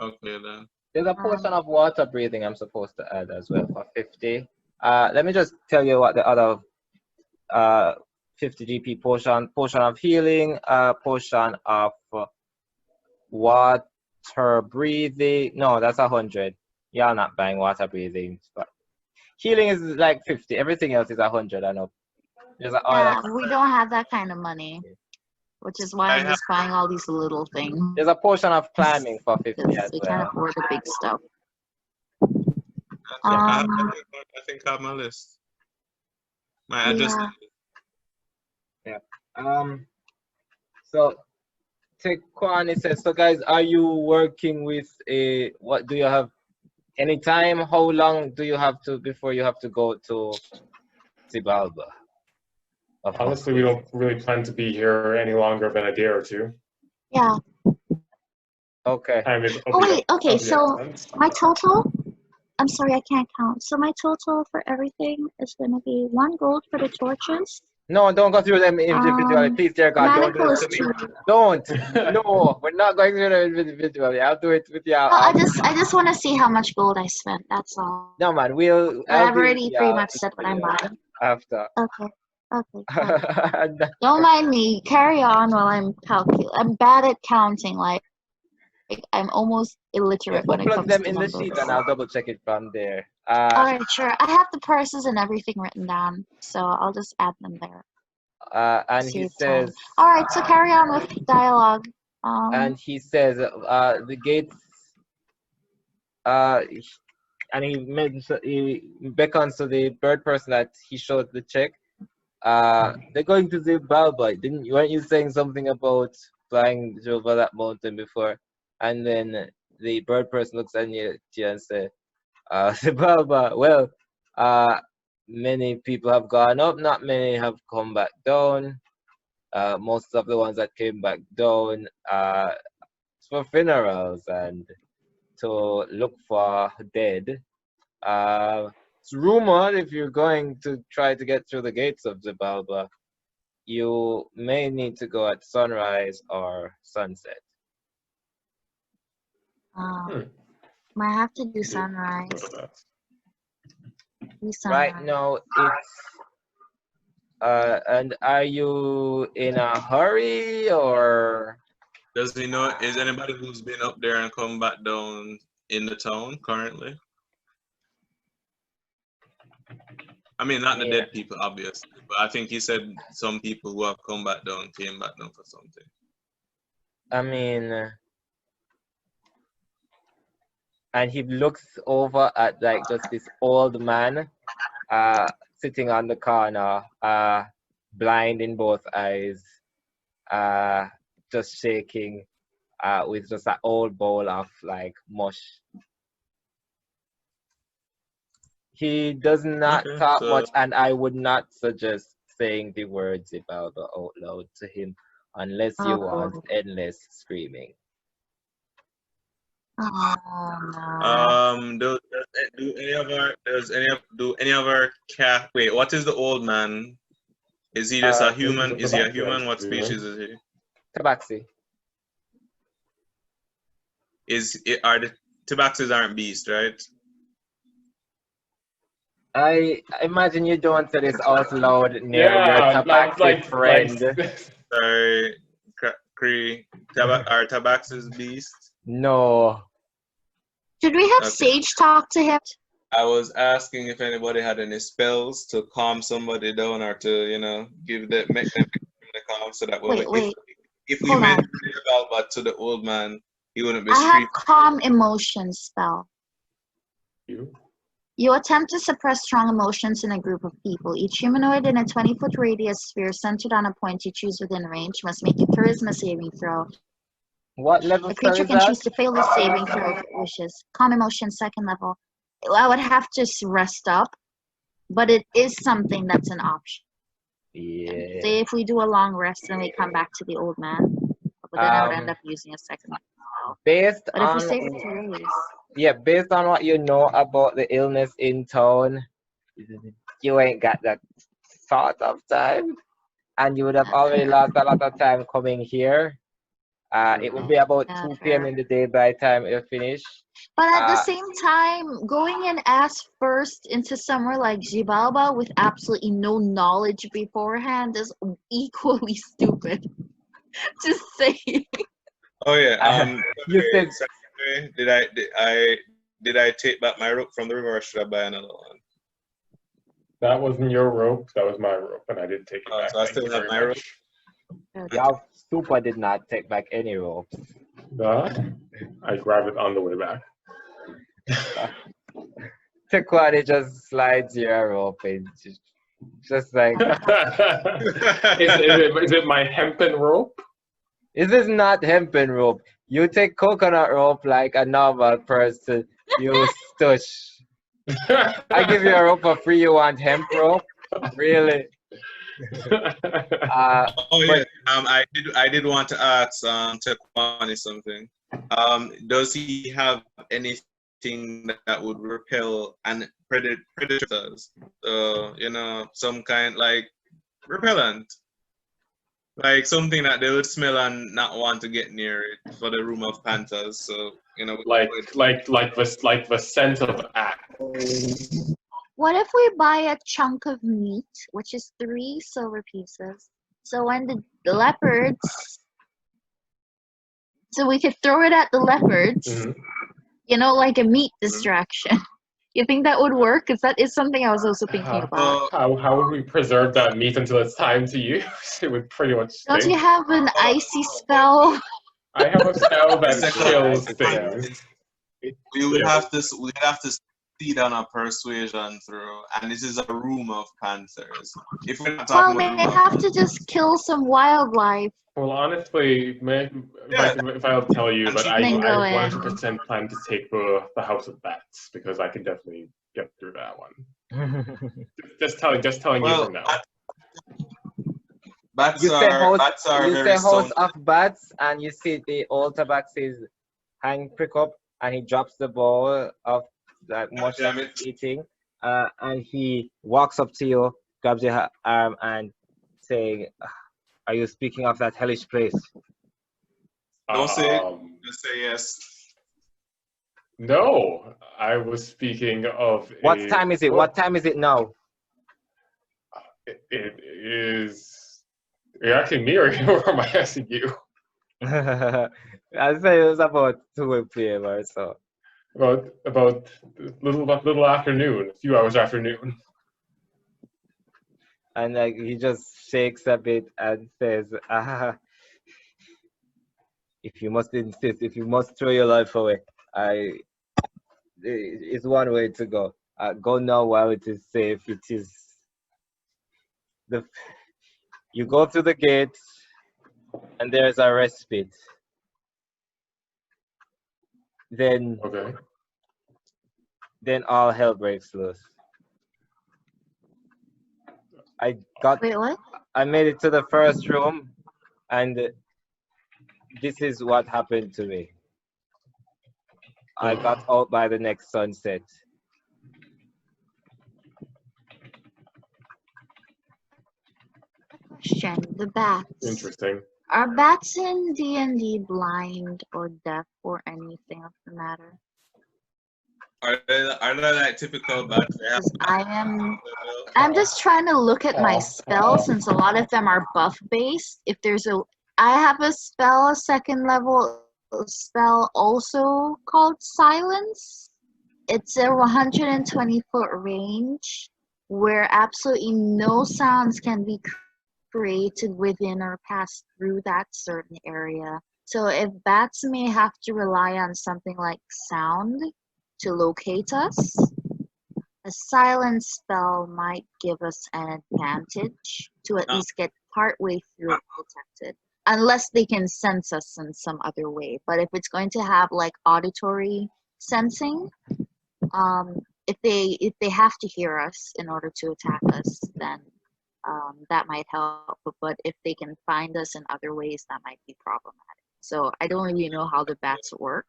Okay then. There's a portion of water breathing I'm supposed to add as well for 50. Let me just tell you what the other 50 GP portion of healing, portion of water breathing. No, that's 100. Y'all not buying water breathing. But Healing is like 50. Everything else is 100 and up. There's a Yeah, we don't have that kind of money, which is why I I'm have just buying all these little things. There's a portion of climbing for 50 Because as we can't well. afford the big stuff. I think I have my list. I just Yeah. So Tequani says, so guys, are you working with a, what do you have, any time? How long do you have to, before you have to go to Xibalba? Honestly, we don't really plan to be here any longer than a day or two. Yeah. Okay. Time is Oh wait, okay, so essence. my total, I'm sorry, I can't count. So my total for everything is gonna be 1 gold for the torches. No, don't go through them individually. Please, dear God, don't do Manical this is to me. 2. Don't. No, we're not going through them individually. I'll do it with you. Well, I just want to see how much gold I spent. That's all. No, man, But I'll I've deal already with pretty you much said what I'm buying. after. Okay. Okay. Fine. Don't mind me. Carry on while I'm calculating. I'm bad at counting. Like I'm almost illiterate when it plug comes them to in the numbers. sheet and I'll double check it from there. All right, sure. I have the prices and everything written down, so I'll just add them there. And he Save says. time. All right, so carry on with dialogue. And he says the gates. And he beckons to the bird person that he showed the check. They're going to the Xibalba. Weren't you saying something about flying over that mountain before? And then the bird person looks at you and says, Xibalba, well, many people have gone up, not many have come back down. Most of the ones that came back down for funerals and to look for dead. It's rumored if you're going to try to get through the gates of Xibalba, you may need to go at sunrise or sunset. Might have to do sunrise. Right now, it's and are you in a hurry or? Does he know? Is anybody who's been up there and come back down in the town currently? I mean, not the dead people, obviously, but I think he said some people who have come back down came back down for something. I mean, and he looks over at like just this old man, sitting on the corner, blind in both eyes, just shaking, with just an old bowl of like mush. He does not talk much, and I would not suggest saying the words Xibalba out loud to him unless you want endless screaming. Do any of our cat? Wait, what is the old man? Is he just a human? Is he a human? What species is he? Tabaxi. Are the Tabaxis aren't beasts, right? I imagine you don't say this out loud near your Tabaxi friend. Sorry, are Tabaxis beasts? No. Should we have Sage talk to him? I was asking if anybody had any spells to calm somebody down or to, make them the calm so that if we made but to the old man, he wouldn't be I have calm emotion spell. You attempt to suppress strong emotions in a group of people. Each humanoid in a 20-foot radius sphere centered on a point you choose within range must make a charisma saving throw. What level? The creature can choose to fail the saving throw if it wishes. Calm emotion, 2nd level. I would have to rest up, but it is something that's an option. Yeah. Say if we do a long rest and we come back to the old man, but then I would end up using a 2nd level. Based but on, if we save it 2 days. Yeah, based on what you know about the illness in town, you ain't got that sort of time, and you would have already lost a lot of time coming here. It would be about 2 p.m. in the day by the time you finish. But at the same time, going in ass first into somewhere like Xibalba with absolutely no knowledge beforehand is equally stupid. Just saying. Oh yeah. You said. Did I take back my rope from the river, or should I buy another one? That wasn't your rope. That was my rope, and I did take it back. So I Thank still you have very my rope. much. Your super did not take back any ropes. That I grabbed it on the way back. Tequani just slides your rope in. Just like, Is it my hempen rope? this is not hempen rope. You take coconut rope like a normal person. You stush. I give you a rope for free. You want hemp rope? Really? Oh yeah. I did want to ask Tequani something. Does he have anything that would repel and predators? You know, some kind like repellent. Like something that they would smell and not want to get near it for the room of panthers. So, you know, like the scent of axe. What if we buy a chunk of meat, which is 3 silver pieces? So when the leopards, so we could throw it at the leopards, Mhm. you know, like a meat distraction. You think that would work? Because that is something I was also thinking about. How would we preserve that meat until it's time to use? It would pretty much stink. Don't you have an icy spell? I have a spell that Second, kills icy things. we would have to succeed on a persuasion throw, and this is a room of panthers. If we're not Well, talking they about room of have to just kill some wildlife. Well, honestly, if I'll tell you, but I Then go 100% plan to take the House of Bats because I can definitely get through that one. Just telling you from now. Bats You say are House very sound. of Bats, and you see the old Tabaxi's hand prick up, and he drops the bowl of like much Damn like it. eating, and he walks up to you, grabs your arm, and saying, "Are you speaking of that hellish place?" Don't say it. Just say yes. No, I was speaking of. What time is it? What time is it now? It is. You're asking me, or am I asking you? I say it was about 2 p.m. or so. About little afternoon, a few hours after noon. And like he just shakes a bit and says, if you must insist, if you must throw your life away, it's one way to go. Go now while it is safe. It is you go through the gate, and there's a respite. Then Okay. then all hell breaks loose. Wait, what? I made it to the first room, and this is what happened to me. I got out by the next sunset. Question: the bats. Interesting. Are bats in D&D blind or deaf or anything of the matter? Are they like typical bats? They have 'Cause I'm just trying to look at my spells since a lot of them are buff based. If there's I have a spell, a 2nd level spell also called Silence. It's a 120-foot range where absolutely no sounds can be created within or pass through that certain area. So if bats may have to rely on something like sound to locate us, a silence spell might give us an advantage to at least get partway through undetected, unless they can sense us in some other way. But if it's going to have like auditory sensing, if they have to hear us in order to attack us, then that might help. But if they can find us in other ways, that might be problematic. So I don't really know how the bats work.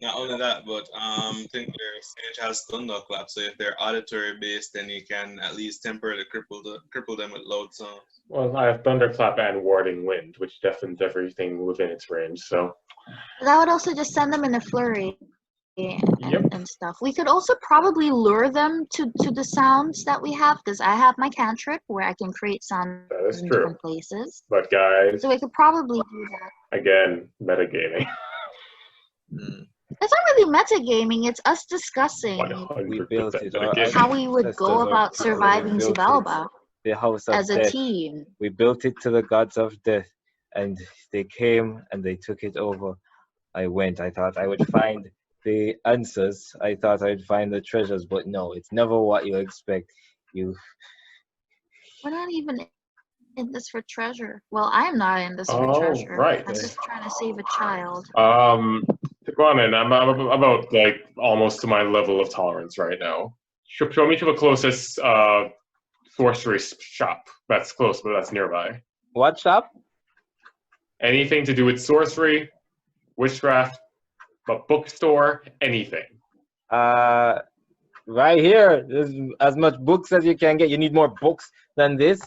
Not only that, but I think their stage has thunderclap. So if they're auditory based, then you can at least temporarily cripple them with loud sounds. Well, I have thunderclap and warding wind, which deafens everything within its range. So that would also just send them in a flurry and stuff. We could also probably lure them to the sounds that we have, because I have my cantrip where I can create sounds in different places. But guys, so we could probably do that. Again, metagaming. It's not really metagaming, it's us discussing 100% it, or again. how we would go ancestors or about people, we surviving built it. Xibalba The house of as a death. team. We built it to the gods of death, and they came and they took it over. I thought I would find the answers. I thought I'd find the treasures, but no, it's never what you expect. You We're not even in this for treasure. Well, I'm not in this for Oh, treasure. right. I'm just trying to save a child. Tequani, I'm about like almost to my level of tolerance right now. Show me to the closest sorcery shop that's close, but that's nearby. what shop? Anything to do with sorcery, witchcraft, a bookstore, anything. Right here. There's as much books as you can get. You need more books than this.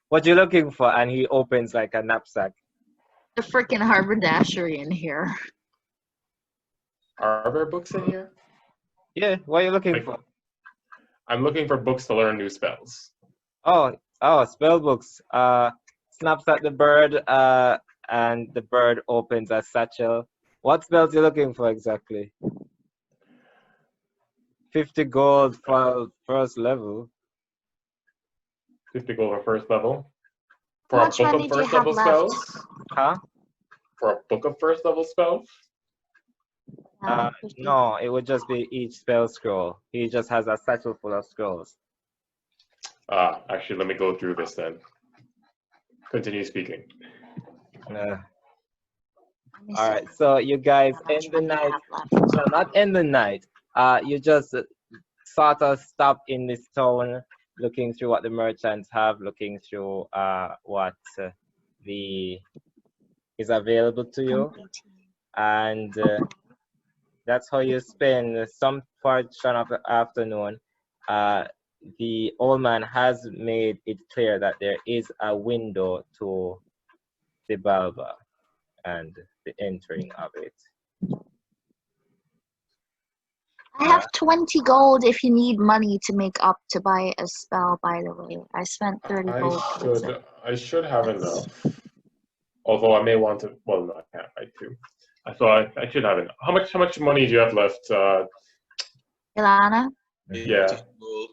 What you looking for? And he opens like a knapsack. The freaking haberdashery in here. Are there books in here? Yeah, what are you looking for? I'm looking for books to learn new spells. Oh, spell books. Snaps at the bird, and the bird opens a satchel. What spells you looking for exactly? 50 gold for first level. 50 gold for first level. For How a much book money of do you first have level left? spells? Huh? For a book of first level spells? No, it would just be each spell scroll. He just has a satchel full of scrolls. Actually, let me go through this then. Continue speaking. All right, so you guys end the night. No, not end the night. You just sort of stop in this town, looking through what the merchants have, looking through what is available to you, and that's how you spend some portion of the afternoon. The old man has made it clear that there is a window to Xibalba and the entering of it. I have 20 gold if you need money to make up to buy a spell, by the way. I spent 30 gold. I should have enough. Although I may want to, well, no, I can't buy two. I thought I should have enough. How much money do you have left? Gilhanna? Yeah. 18 gold.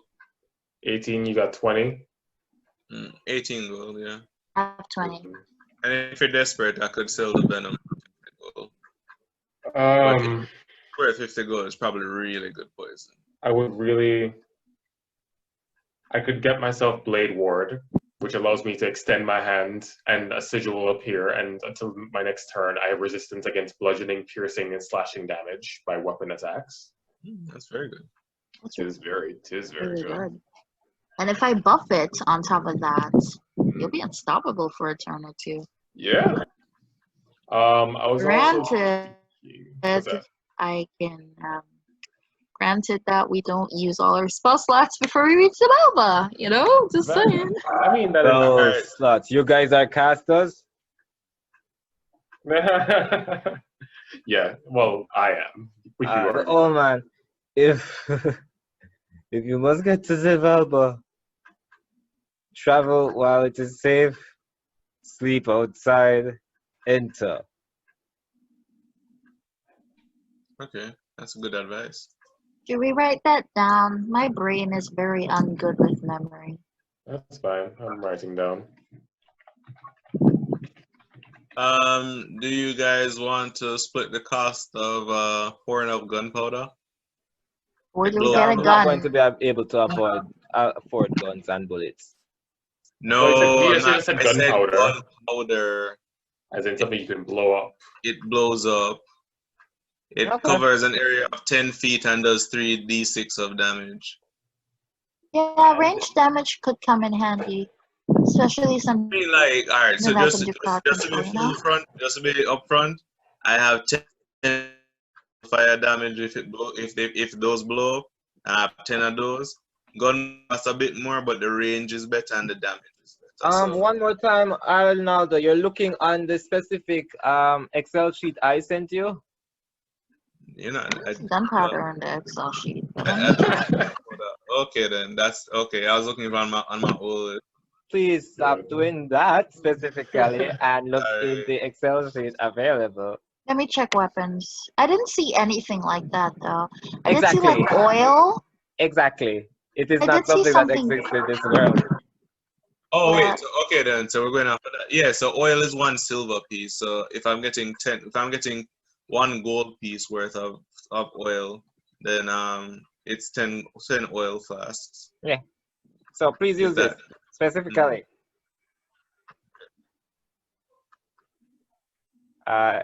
18, you got 20? 18 gold, yeah. I have 20. And if you're desperate, I could sell the venom. Worth 50 gold is probably really good poison. I could get myself Blade Ward, which allows me to extend my hand and a sigil will appear, and until my next turn, I have resistance against bludgeoning, piercing, and slashing damage by weapon attacks. That's very good. It is very good. And if I buff it on top of that, you'll be unstoppable for a turn or two. Yeah. I was Granted, I can. Granted that we don't use all our spell slots before we reach the Xibalba, you know? Just saying. I mean, that is slots. You guys are casters? Yeah, well, I am. Which you are. Oh man, if you must get to Xibalba, travel while it is safe, sleep outside, enter. Okay, that's good advice. Should we write that down? My brain is very ungood with memory. That's fine. I'm writing down. Do you guys want to split the cost of pouring up gunpowder? Or do we get a I'm gun? not going to be able to afford guns and bullets. No, I said gunpowder. Gunpowder. As in something you can blow up. It blows up. It covers an area of 10 feet and does 3d6 of damage. Yeah, range damage could come in handy. Especially some. I mean, like, all right, so just to be upfront, I have 10 fire damage if those blow up. I have 10 of those. Gun costs a bit more, but the range is better and the damage is better. So. One more time, Arlando, you're looking on the specific Excel sheet I sent you. You know, gunpowder on the Excel sheet. Okay, then that's okay. I was looking on my old. Please stop doing that specifically and look in the Excel sheet available. Let me check weapons. I didn't see anything like that though. I did see Exactly. like oil. Exactly. It is I not did see something that something. exists in this world. Oh Yeah. wait, so, okay then. So we're going off of that. Yeah, so oil is 1 silver piece. So if I'm getting 1 gold piece worth of oil, then it's 10 oil flasks. Yeah. So please Is use this that specifically. Yeah.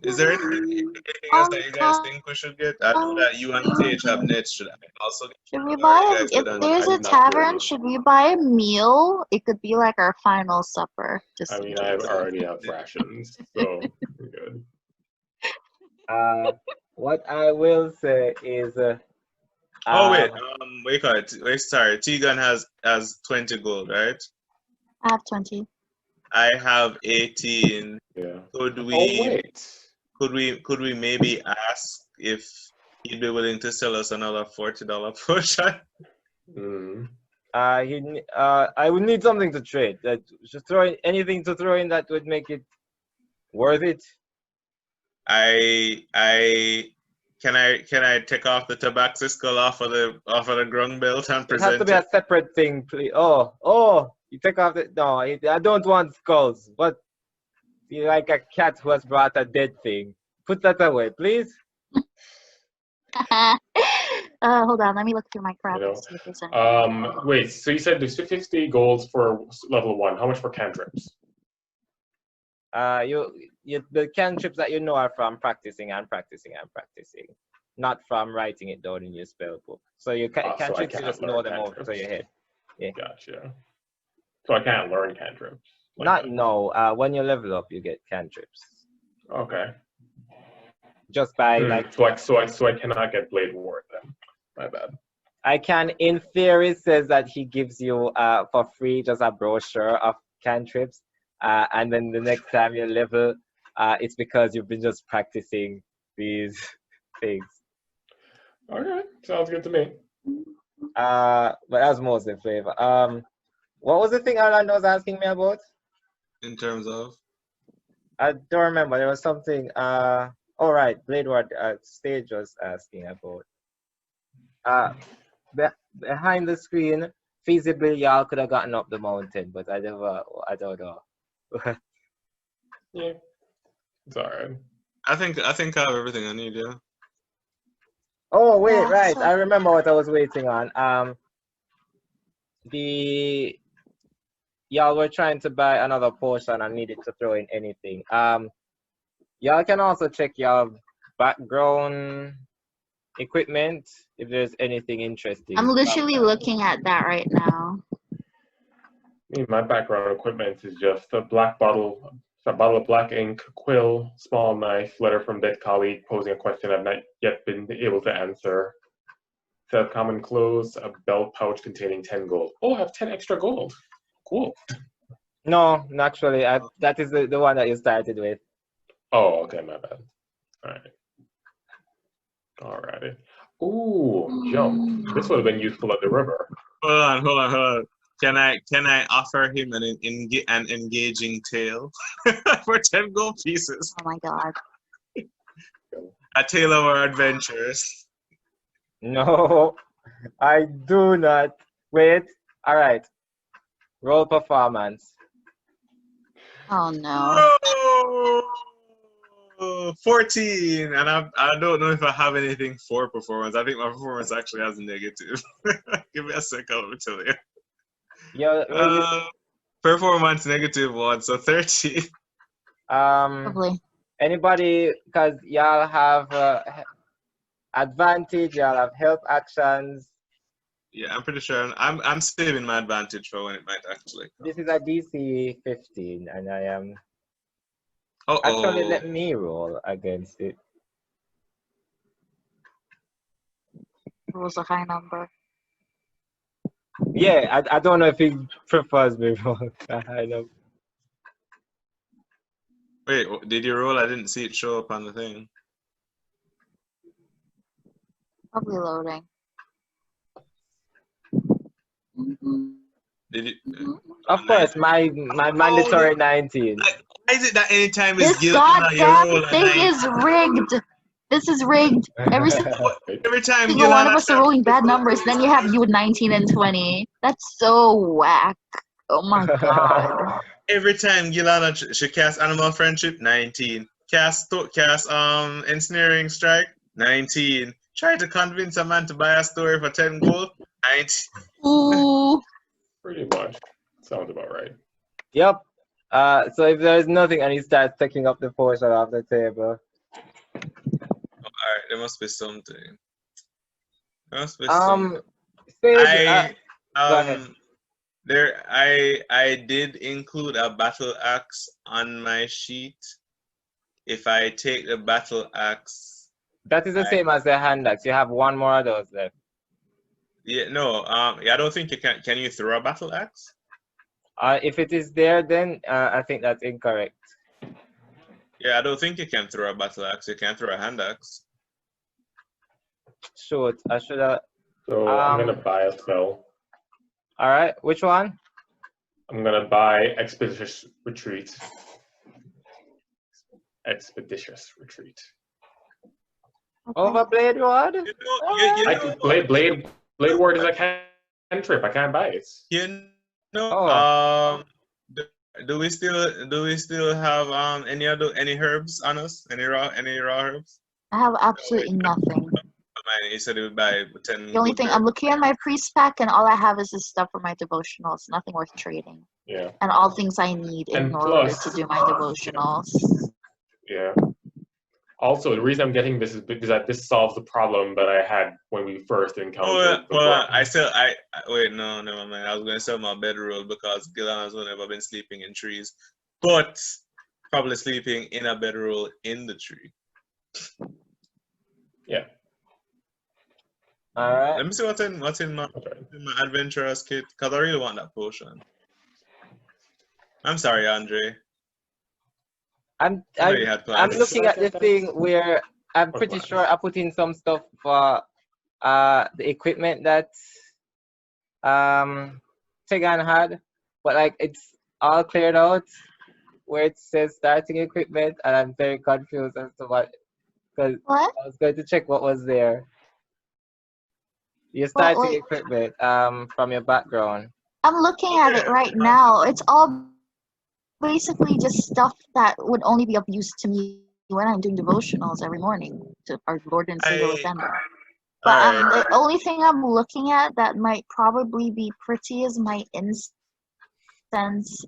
is there anything else that you guys think we should get? I know that you and Sage have nets. Should I also get? Should we Or buy you a, guys if good on there's that? a I'm not sure tavern, enough. should we buy a meal? It could be like our final supper. Just I in mean, I case. already have rations, so we're good. What I will say is, Oh wait, wait, wait, sorry. Tegan has 20 gold, right? I have 20. I have 18. Yeah. Could Oh we wait. could we maybe ask if he'd be willing to sell us another $40 potion? Mm. I would need something to trade. That just throw in anything to throw in that would make it worth it. Can I take off the Tabaxi skull off of the grung belt and It has to present be a it? separate thing, please. Oh, you take off the. No, I don't want skulls. What? You're like a cat who has brought a dead thing. Put that away, please. Hold on, let me look through my crap You and see if there's anything. Wait. So you said there's 50 golds for level 1. How much for cantrips? The cantrips that you know are from practicing, not from writing it down in your spell book. So you So I cantrips, you can't just learn know them off cantrips. the top of your head. Yeah. Gotcha. So I can't learn cantrips. When you level up, you get cantrips. Okay. Just by like. So I cannot get blade ward then. My bad. I can, in theory, says that he gives you for free just a brochure of cantrips, and then the next time you level, it's because you've been just practicing these things. All right, sounds good to me. But that's mostly flavor. What was the thing Arlando was asking me about? In terms of? I don't remember. There was something. All right, Blade Ward Stage was asking about. Behind the screen, feasibly y'all could have gotten up the mountain, but I don't know. Yeah, it's all right. I think I have everything I need, yeah. Oh wait, Yeah, right. so- I remember what I was waiting on. Y'all were trying to buy another potion and needed to throw in anything. Y'all can also check your background equipment if there's anything interesting. I'm literally looking at that right now. My background equipment is just a bottle of black ink, quill, small knife, letter from dead colleague posing a question I've not yet been able to answer. Set of common clothes, a belt pouch containing 10 gold. Oh, I have 10 extra gold. Cool. No, actually, that is the one that you started with. Oh, okay, my bad. All right. Alrighty. Ooh, jump. This would have been useful at the river. Hold on. Can I offer him an engaging tale for 10 gold pieces? Oh my god. A tale of our adventures. No, I do not. Wait. All right. Roll performance. Oh no. No! 14, and I don't know if I have anything for performance. I think my performance actually has a negative. Give me a second, let me tell you. Performance -1, so 13. Probably. Anybody, because y'all have advantage, y'all have help actions. Yeah, I'm pretty sure I'm saving my advantage for when it might actually come. This is a DC 15, and I am. Uh-oh. Actually, let me roll against it. It was a high number. Yeah, I don't know if he prefers me roll a high number. Wait, did you roll? I didn't see it show up on the thing. Probably loading. Did you? Of course, my mandatory 19. Why is it that anytime it's This Gilhanna, you goddamn roll a thing 9? is rigged. This is rigged. Every Every time single one of Gilhanna us are says, rolling bad numbers. Then you have you with 19 and 20. That's so whack. Oh my god. every time Gilhanna she cast Animal Friendship, 19. Cast Ensnaring Strike, 19. Try to convince a man to buy a story for 10 gold, 19. Ooh. Pretty much. Sounds about right. Yep. So if there is nothing and he starts taking up the portion off the table. Alright, there must be something. There must be something. Sage, I go ahead. I did include a battle axe on my sheet. If I take the battle axe, That is the same as the hand axe. You have one more of those left. yeah, no, yeah, I don't think you can. Can you throw a battle axe? If it is there, then I think that's incorrect. Yeah, I don't think you can throw a battle axe. You can throw a hand axe. Shoot, I should have. So I'm gonna buy a spell. All right, which one? I'm gonna buy Expeditious Retreat. Expeditious Retreat. Over Blade Rod? Blade Ward is a cantrip. I can't buy it. You know, do we still have any herbs on us? Any raw herbs? I have absolutely nothing. You said it would buy 10. The only thing I'm looking at my priest pack, and all I have is this stuff for my devotionals. Nothing worth trading. Yeah. And all things I need in order to do my devotionals. Yeah. Also, the reason I'm getting this is because this solves the problem that I had when we first encountered. Wait, no, never mind. I was going to sell my bedroll because Gilhanna's never been sleeping in trees, but probably sleeping in a bedroll in the tree. Yeah. All right. Let me see what's in my adventurer's kit because I really want that potion. I'm sorry, Andre. I'm looking at the thing where I'm pretty sure I put in some stuff for the equipment that Tegan had, but like it's all cleared out where it says starting equipment, and I'm very confused as to what, because I was going to check what was there. Your starting equipment from your background. I'm looking at it right now. It's all basically just stuff that would only be of use to me when I'm doing devotionals every morning to our Lord and Savior Defender. But the only thing I'm looking at that might probably be pretty is my incense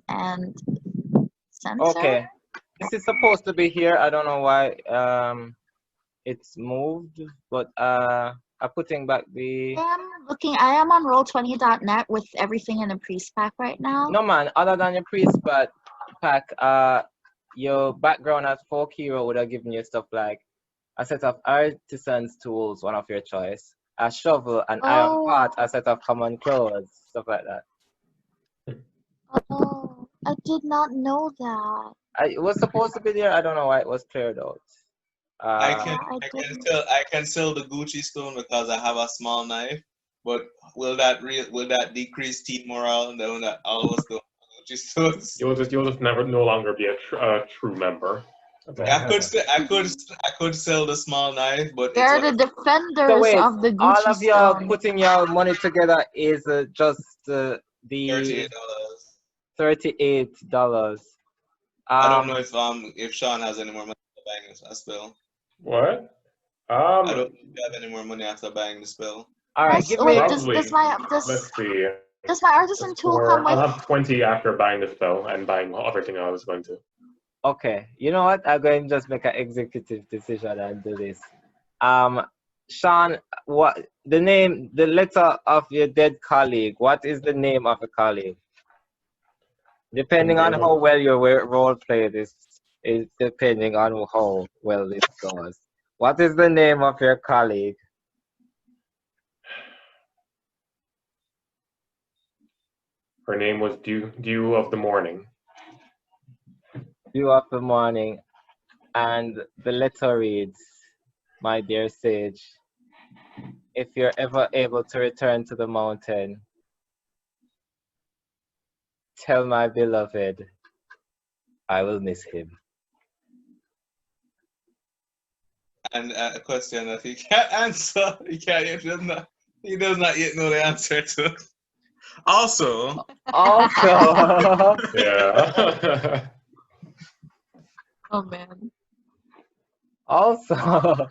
and censer. Okay, this is supposed to be here. I don't know why it's moved, but I'm putting back the. I am on roll20.net with everything in the priest pack right now. No man, other than your priest pack, your background as folk hero would have given you stuff like a set of artisan's tools, one of your choice, a shovel, an iron pot, a set of common clothes, stuff like that. Oh, I did not know that. It was supposed to be there. I don't know why it was cleared out. I can sell the Gucci stone because I have a small knife, but will that decrease team morale knowing that all of us do Gucci stones? You'll just no longer be a true member. I could sell the small knife, but they're the defenders of the Gucci all of y'all stone. putting your money together is just the $38. I don't know if Shaun has any more money after buying a spell. What? I don't think you have any more money after buying the spell. All right, does my Let's see. Does my artisan tool come with? I'll have 20 after buying the spell and buying everything I was going to. Okay, you know what? I'm going to just make an executive decision and do this. Shaun, what the letter of your dead colleague? What is the name of the colleague? Depending on how well your role play this is depending on how well this goes. What is the name of your colleague? Her name was Dew of the Morning. Dew of the Morning, and the letter reads, "My dear sage, if you're ever able to return to the mountain, Tell my beloved I will miss him. And a question that he can't answer. He does not yet know the answer to. Also, Also, Yeah. Oh man. also,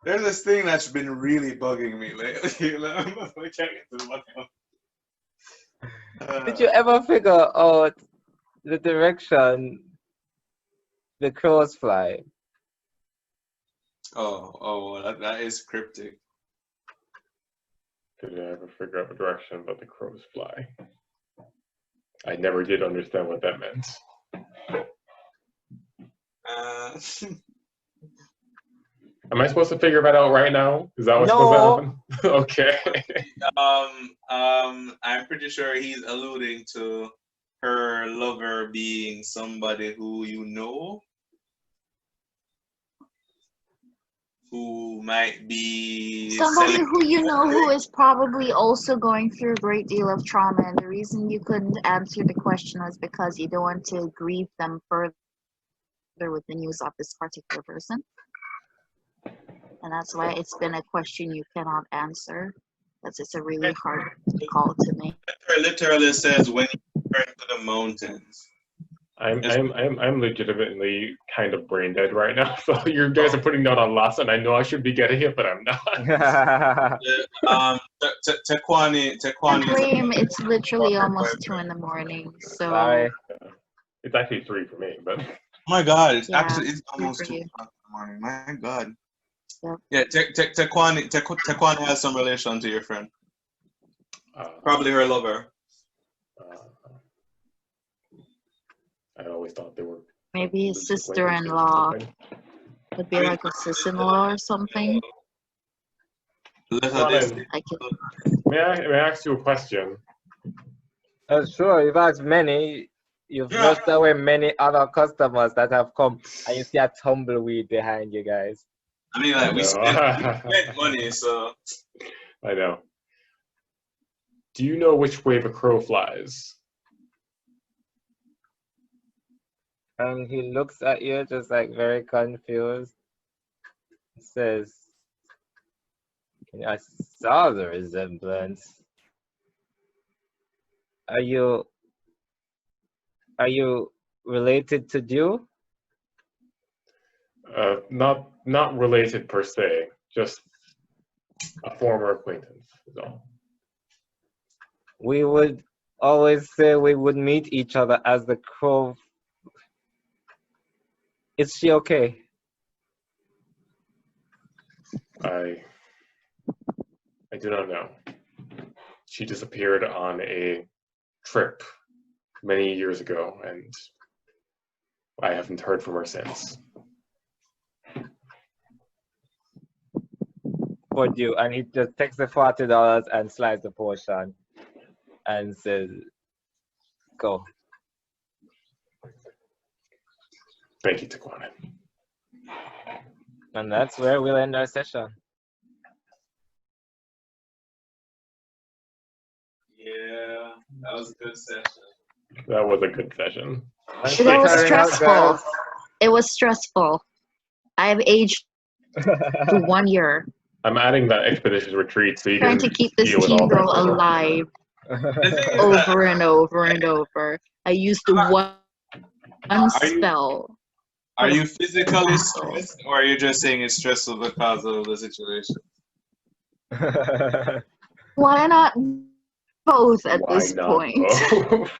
there's this thing that's been really bugging me lately. I can't get to the bottom. did you ever figure out the direction the crows fly? Oh, that is cryptic. Did I ever figure out the direction that the crows fly? I never did understand what that meant. Am I supposed to figure that out right now? Is that what's supposed to happen? Okay. I'm pretty sure he's alluding to her lover being somebody who you know, who might be Somebody who you know who is probably also going through a great deal of trauma, and the reason you couldn't answer the question was because you don't want to grieve them further with the news of this particular person. And that's why it's been a question you cannot answer. Because it's a really hard call to make. It literally says when you return to the mountains. I'm legitimately kind of brain dead right now. So you guys are putting that on lots, and I know I should be getting it, but I'm not. Tequani. Claim it's literally almost 2 in the morning. So Sorry. It's actually 3 for me, but. Oh my God! It's Yeah, actually it's almost 2 you. o'clock in the morning. My God. Yep. Yeah, Tequani has some relation to your friend. Probably her lover. I always thought they were. maybe his sister-in-law would be like a sister-in-law or something. Colin, I could. may I ask you a question? Sure, you've asked many. You've flushed away many other customers that have come, and you see a tumbleweed behind you guys. I mean, like, we spent money, so. I know. Do you know which way the crow flies? And he looks at you just like very confused. He says, I saw the resemblance. Are you related to Dew? Not related per se, just a former acquaintance is all. We would always say we would meet each other as the crow. Is she okay? I do not know. She disappeared on a trip many years ago, and I haven't heard from her since. For Dew, and he just takes the $40 and slides the portion and says, go. Thank you, Tequani. And that's where we'll end our session. Yeah, that was a good session. That was a good session. It was stressful. It was stressful. I've aged to 1 year. I'm adding that expedition retreat so you Trying can to keep this deal with team all that. girl alive over and over and over. I used one spell. Are you physically stressed, or are you just saying it's stressful because of the situation? Why not both at this point?